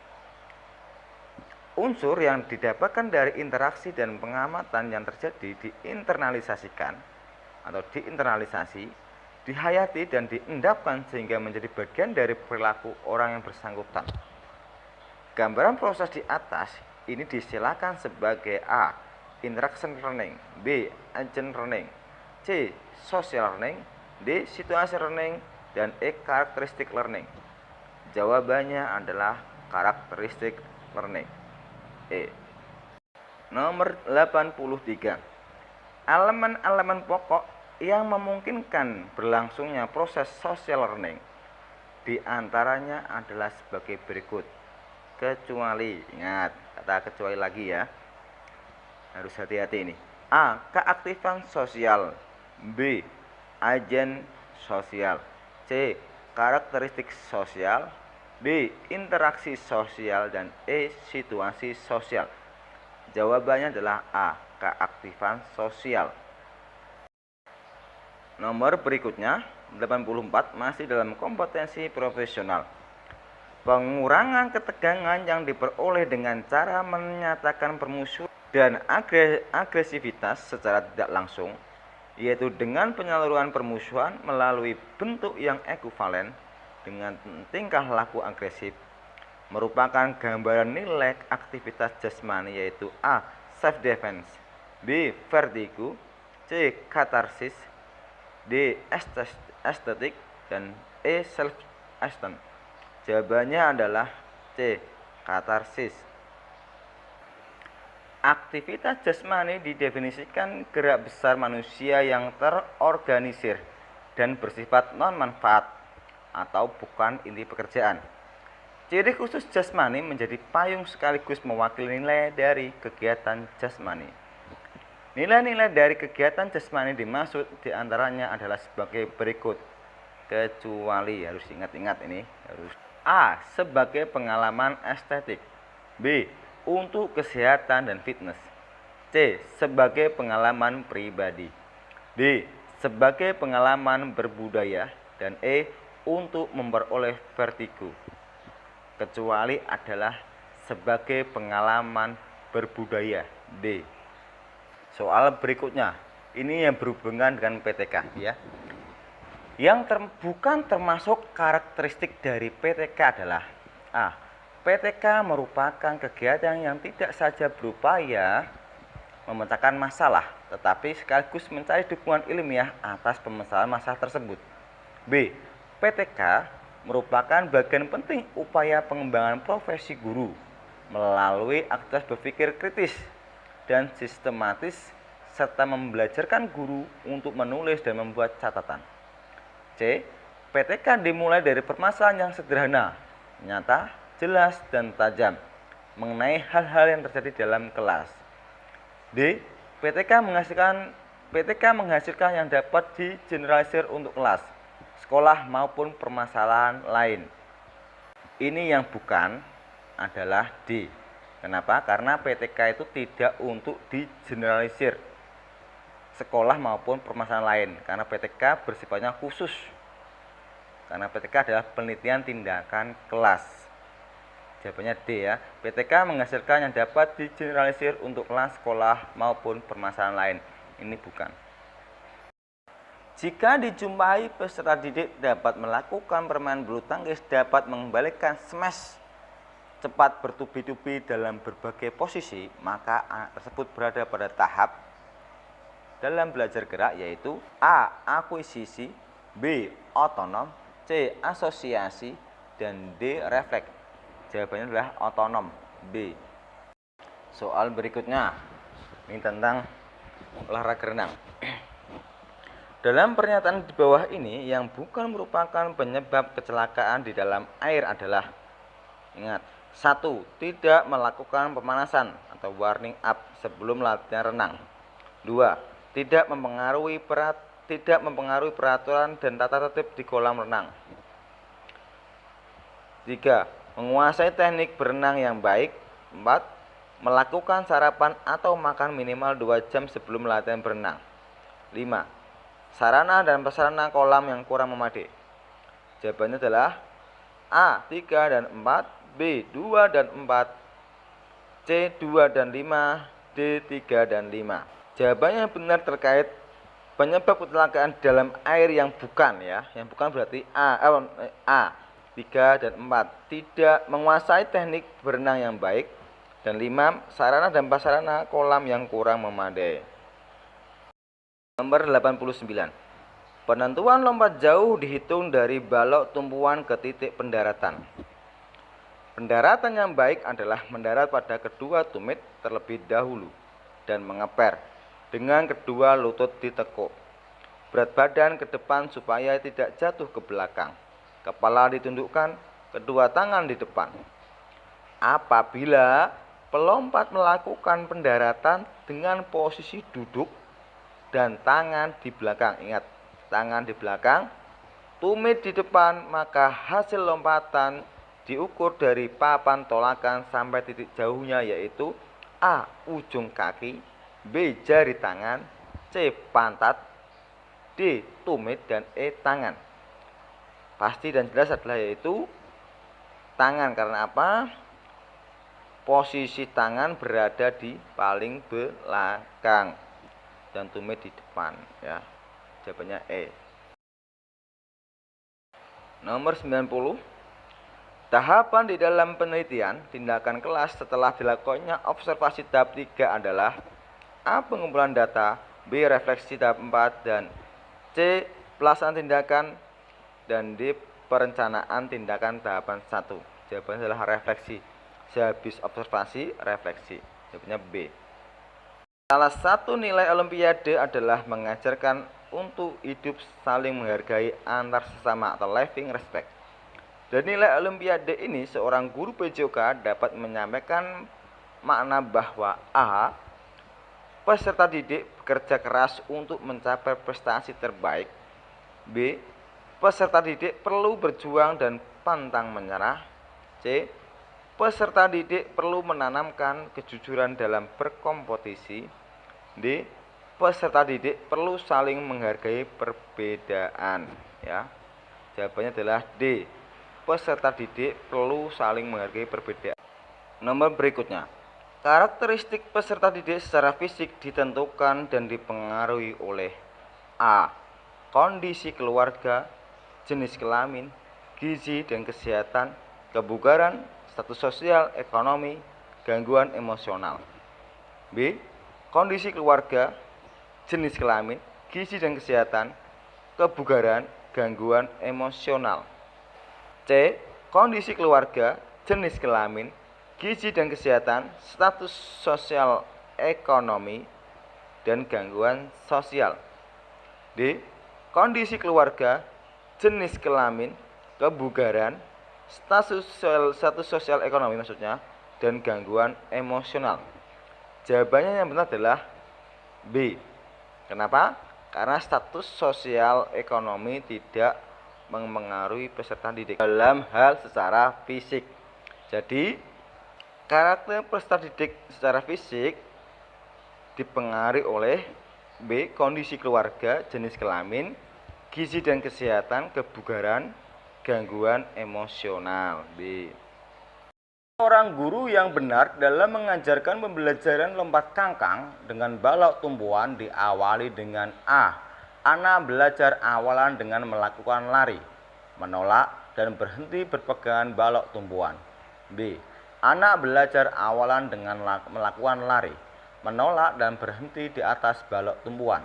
Unsur yang didapatkan dari interaksi dan pengamatan yang terjadi diinternalisasikan atau diinternalisasi, dihayati dan diendapkan sehingga menjadi bagian dari perilaku orang yang bersangkutan. Gambaran proses di atas ini disilakan sebagai A. Interaction learning, B. Agent learning, C. Social learning, D. Situasi learning, dan E. Karakteristik learning. Jawabannya adalah karakteristik learning. E. Nomor 83. Elemen-elemen pokok yang memungkinkan berlangsungnya proses social learning diantaranya adalah sebagai berikut. Kecuali, ingat kata kecuali lagi ya, harus hati-hati ini. A. Keaktifan sosial, B. Agen sosial, C. Karakteristik sosial, D. Interaksi sosial, dan E. Situasi sosial. Jawabannya adalah A. Keaktifan sosial. Nomor berikutnya 84 masih dalam kompetensi profesional. Pengurangan ketegangan yang diperoleh dengan cara menyatakan permusuhan dan agresivitas secara tidak langsung, yaitu dengan penyaluran permusuhan melalui bentuk yang ekuvalen dengan tingkah laku agresif, merupakan gambaran nilai aktivitas jasmani, yaitu A. Self defense, B. Vertigo, C. Katarsis, D. Estetik, dan E. Self esteem. Jawabannya adalah C. Katarsis. Aktivitas jasmani didefinisikan gerak besar manusia yang terorganisir dan bersifat non-manfaat atau bukan inti pekerjaan. Ciri khusus jasmani menjadi payung sekaligus mewakili nilai dari kegiatan jasmani. Nilai-nilai dari kegiatan jasmani dimaksud diantaranya adalah sebagai berikut. Kecuali, harus ingat-ingat ini, harus. A. Sebagai pengalaman estetik, B. Untuk kesehatan dan fitness, C. Sebagai pengalaman pribadi, D. Sebagai pengalaman berbudaya, dan E. Untuk memperoleh vertigo. Kecuali adalah sebagai pengalaman berbudaya, D. Soal berikutnya, ini yang berhubungan dengan PTK ya. Yang bukan termasuk karakteristik dari PTK adalah A. PTK merupakan kegiatan yang tidak saja berupaya memecahkan masalah, tetapi sekaligus mencari dukungan ilmiah atas permasalahan masalah tersebut. B. PTK merupakan bagian penting upaya pengembangan profesi guru melalui aktivitas berpikir kritis dan sistematis, serta membelajarkan guru untuk menulis dan membuat catatan. C. PTK dimulai dari permasalahan yang sederhana, nyata, jelas, dan tajam mengenai hal-hal yang terjadi dalam kelas. D. PTK menghasilkan yang dapat digeneralisir untuk kelas, sekolah, maupun permasalahan lain. Ini yang bukan adalah D. Kenapa? Karena PTK itu tidak untuk digeneralisir sekolah maupun permasalahan lain, karena PTK bersifatnya khusus. Karena PTK adalah penelitian tindakan kelas. Jawabannya D ya. PTK menghasilkan yang dapat digeneralisir untuk kelas, sekolah maupun permasalahan lain. Ini bukan. Jika dijumpai peserta didik dapat melakukan permainan bulu tangkis, dapat mengembalikan smash cepat bertubi-tubi dalam berbagai posisi, maka anak tersebut berada pada tahap dalam belajar gerak, yaitu A. Akuisisi, B. Otonom, C. Asosiasi, dan D. Refleks. Jawabannya adalah otonom, B. Soal berikutnya, ini tentang olahraga renang. Dalam pernyataan di bawah ini, yang bukan merupakan penyebab kecelakaan di dalam air adalah, ingat, 1. Tidak melakukan pemanasan atau warming up sebelum latihan renang. 2. Tidak mempengaruhi peraturan dan tata tertib di kolam renang. 3. Menguasai teknik berenang yang baik. 4. Melakukan sarapan atau makan minimal 2 jam sebelum latihan berenang. 5. Sarana dan prasarana kolam yang kurang memadai. Jawabannya adalah A. 3 dan 4, B. 2 dan 4, C. 2 dan 5, D. 3 dan 5. Jawabannya yang benar terkait penyebab kecelakaan dalam air yang bukan, ya. Yang bukan berarti A. 3 dan 4. Tidak menguasai teknik berenang yang baik. Dan 5. Sarana dan prasarana kolam yang kurang memadai. Nomor 89. Penentuan lompat jauh dihitung dari balok tumpuan ke titik pendaratan. Pendaratan yang baik adalah mendarat pada kedua tumit terlebih dahulu dan mengeper dengan kedua lutut ditekuk. Berat badan ke depan supaya tidak jatuh ke belakang. Kepala ditundukkan, kedua tangan di depan. Apabila pelompat melakukan pendaratan dengan posisi duduk dan tangan di belakang, ingat, tangan di belakang, tumit di depan, maka hasil lompatan diukur dari papan tolakan sampai titik jauhnya, yaitu A. Ujung kaki, B. Jari tangan, C. Pantat, D. Tumit, dan E. Tangan. Pasti dan jelas adalah yaitu tangan. Karena apa? Posisi tangan berada di paling belakang dan tumit di depan, ya. Jawabannya E. Nomor 90. Tahapan di dalam penelitian tindakan kelas setelah dilakukannya observasi tahap 3 adalah A. Pengumpulan data, B. Refleksi tahap 4, dan C. Pelaksanaan tindakan, dan D. Perencanaan tindakan tahapan 1. Jawabannya adalah refleksi. Sehabis observasi, refleksi. Jawabannya B. Salah satu nilai olimpiade adalah mengajarkan untuk hidup saling menghargai antar sesama atau living respect. Dari nilai olimpiade ini, seorang guru PJOK dapat menyampaikan makna bahwa A. Peserta didik bekerja keras untuk mencapai prestasi terbaik. B. Peserta didik perlu berjuang dan pantang menyerah. C. Peserta didik perlu menanamkan kejujuran dalam berkompetisi. D. Peserta didik perlu saling menghargai perbedaan, ya. Jawabannya adalah D. Peserta didik perlu saling menghargai perbedaan. Nomor berikutnya. Karakteristik peserta didik secara fisik ditentukan dan dipengaruhi oleh A. Kondisi keluarga, jenis kelamin, gizi dan kesehatan, kebugaran, status sosial, ekonomi, gangguan emosional. B. Kondisi keluarga, jenis kelamin, gizi dan kesehatan, kebugaran, gangguan emosional. C. Kondisi keluarga, jenis kelamin, gizi dan kesehatan, status sosial ekonomi, dan gangguan sosial. D. Kondisi keluarga, jenis kelamin, kebugaran, status sosial ekonomi maksudnya, dan gangguan emosional. Jawabannya yang benar adalah B. Kenapa? Karena status sosial ekonomi tidak mempengaruhi peserta didik dalam hal secara fisik. Jadi, karakter peserta didik secara fisik dipengaruhi oleh B. Kondisi keluarga, jenis kelamin, gizi dan kesehatan, kebugaran, gangguan emosional. B. Seorang guru yang benar dalam mengajarkan pembelajaran lompat kangkang dengan balok tumpuan diawali dengan A. Anak belajar awalan dengan melakukan lari, menolak, dan berhenti berpegangan balok tumpuan. B. Anak belajar awalan dengan melakukan lari, menolak, dan berhenti di atas balok tumpuan.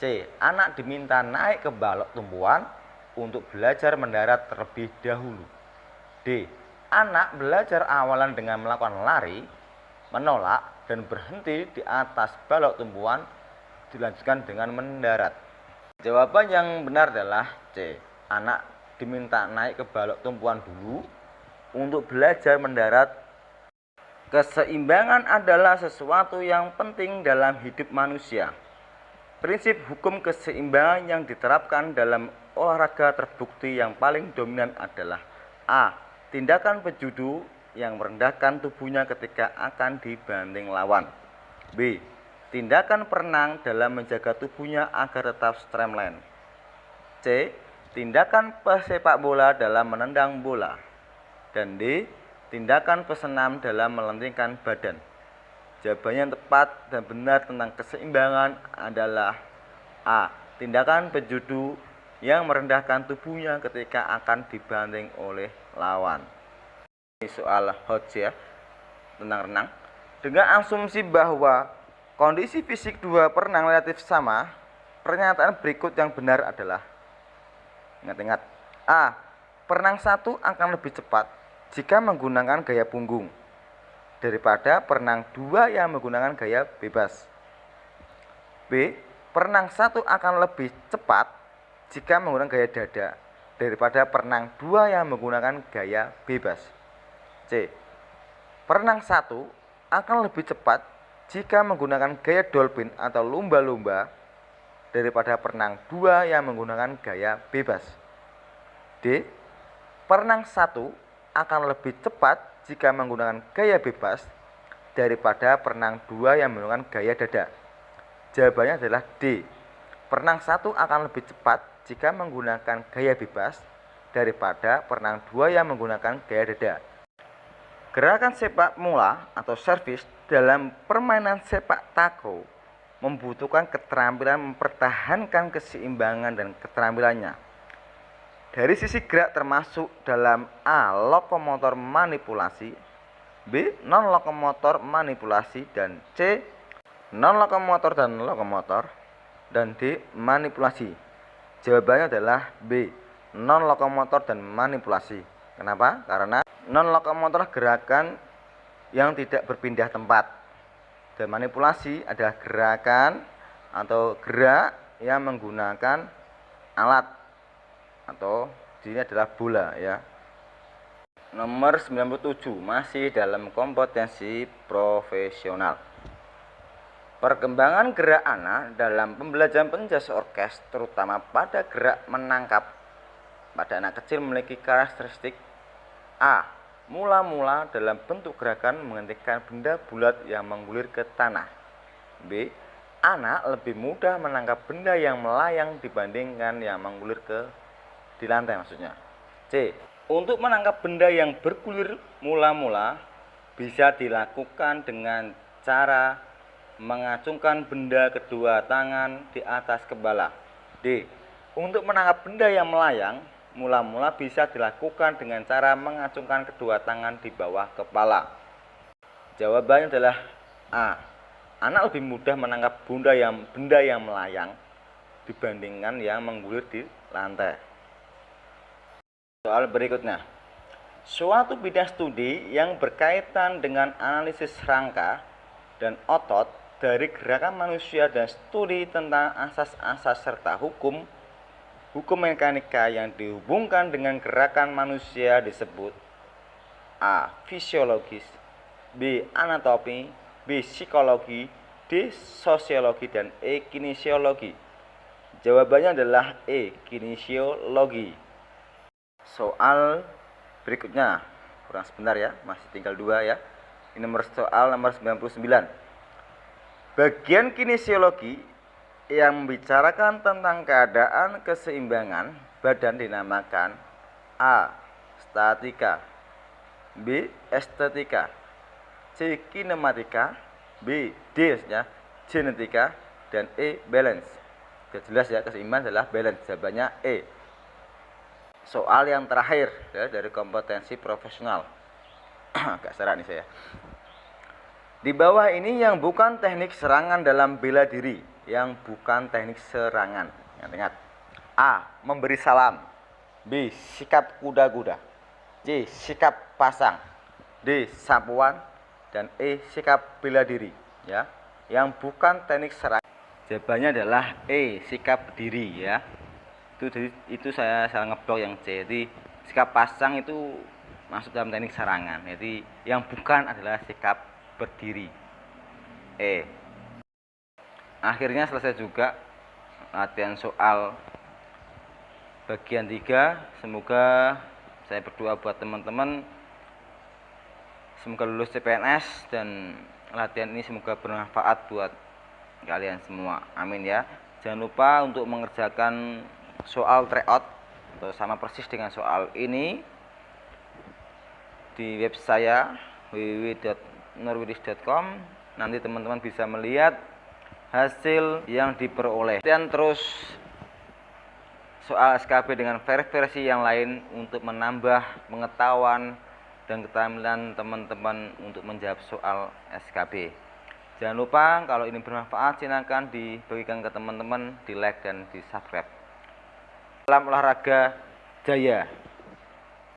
C. Anak diminta naik ke balok tumpuan untuk belajar mendarat terlebih dahulu. D. Anak belajar awalan dengan melakukan lari, menolak, dan berhenti di atas balok tumpuan, dilanjutkan dengan mendarat. Jawaban yang benar adalah C. Anak diminta naik ke balok tumpuan dulu untuk belajar mendarat. Keseimbangan adalah sesuatu yang penting dalam hidup manusia. Prinsip hukum keseimbangan yang diterapkan dalam olahraga terbukti yang paling dominan adalah A. Tindakan pejudu yang merendahkan tubuhnya ketika akan dibanting lawan. B. Tindakan perenang dalam menjaga tubuhnya agar tetap streamline. C. Tindakan pesepak bola dalam menendang bola. Dan D. Tindakan pesenam dalam melentingkan badan. Jawabannya yang tepat dan benar tentang keseimbangan adalah A. Tindakan pejudu yang merendahkan tubuhnya ketika akan dibanting oleh lawan. Ini soal hot ya, tentang renang. Dengan asumsi bahwa kondisi fisik dua perenang relatif sama, pernyataan berikut yang benar adalah, ingat-ingat, A. Perenang satu akan lebih cepat jika menggunakan gaya punggung daripada perenang dua yang menggunakan gaya bebas. B. Perenang satu akan lebih cepat jika menggunakan gaya dada daripada perenang dua yang menggunakan gaya bebas. C. Perenang satu akan lebih cepat jika menggunakan gaya dolphin atau lumba-lumba daripada perenang dua yang menggunakan gaya bebas. D. Perenang satu akan lebih cepat jika menggunakan gaya bebas daripada perenang dua yang menggunakan gaya dada. Jawabannya adalah D. Perenang satu akan lebih cepat jika menggunakan gaya bebas daripada perenang dua yang menggunakan gaya dada. Gerakan sepak mula atau servis dalam permainan sepak takraw membutuhkan keterampilan mempertahankan keseimbangan dan keterampilannya. Dari sisi gerak termasuk dalam A. Lokomotor manipulasi, B. Non-lokomotor manipulasi, dan C. Non-lokomotor dan lokomotor, dan D. Manipulasi. Jawabannya adalah B. Non-lokomotor dan manipulasi. Kenapa? Karena non-lokomotor gerakan yang tidak berpindah tempat, dan manipulasi adalah gerakan atau gerak yang menggunakan alat, atau ini adalah bola ya. Nomor 97, masih dalam kompetensi profesional. Perkembangan gerak anak dalam pembelajaran penjas orkes, terutama pada gerak menangkap pada anak kecil, memiliki karakteristik A. Mula-mula dalam bentuk gerakan menghentikan benda bulat yang menggulir ke tanah. B. Anak lebih mudah menangkap benda yang melayang dibandingkan yang menggulir di lantai maksudnya. C. Untuk menangkap benda yang bergulir mula-mula bisa dilakukan dengan cara mengacungkan benda kedua tangan di atas kepala. D. Untuk menangkap benda yang melayang mula-mula bisa dilakukan dengan cara mengacungkan kedua tangan di bawah kepala. Jawabannya adalah A. Anak lebih mudah menangkap benda yang melayang dibandingkan yang menggulir di lantai. Soal berikutnya. Suatu bidang studi yang berkaitan dengan analisis rangka dan otot dari gerakan manusia dan studi tentang asas-asas serta hukum mekanika yang dihubungkan dengan gerakan manusia disebut A. Fisiologis, B. Anatomi, B. Psikologi, D. Sosiologi, dan E. Kinesiologi. Jawabannya adalah E. Kinesiologi. Soal berikutnya, kurang sebentar ya, masih tinggal 2 ya. Ini soal nomor 99. Bagian kinesiologi yang membicarakan tentang keadaan keseimbangan badan dinamakan A. Statika, B. Estetika, C. Kinematika, B. D. Genetika, dan E. Balance. Sudah jelas ya, keseimbangan adalah balance. Jawabannya E. Soal yang terakhir ya, dari kompetensi profesional. Agak serak nih saya. Di bawah ini yang bukan teknik serangan dalam bela diri, yang bukan teknik serangan. Ingat-ingat. A. Memberi salam. B. Sikap kuda-kuda. C. Sikap pasang. D. Sapuan. Dan E. Sikap bela diri. Ya, yang bukan teknik serangan. Jawabannya adalah E. Sikap diri ya. Itu saya salah ngeblok yang C. Jadi sikap pasang itu masuk dalam teknik serangan. Jadi yang bukan adalah sikap berdiri. E. Akhirnya selesai juga latihan soal bagian 3. Semoga saya berdoa buat teman-teman, semoga lulus CPNS dan latihan ini semoga bermanfaat buat kalian semua. Amin ya. Jangan lupa untuk mengerjakan soal tryout atau sama persis dengan soal ini di web saya www.norwidis.com. Nanti teman-teman bisa melihat hasil yang diperoleh. Dan terus soal SKB dengan versi yang lain untuk menambah pengetahuan dan keterampilan teman-teman untuk menjawab soal SKB. Jangan lupa kalau ini bermanfaat silakan dibagikan ke teman-teman, di like dan di subscribe. Salam olahraga jaya.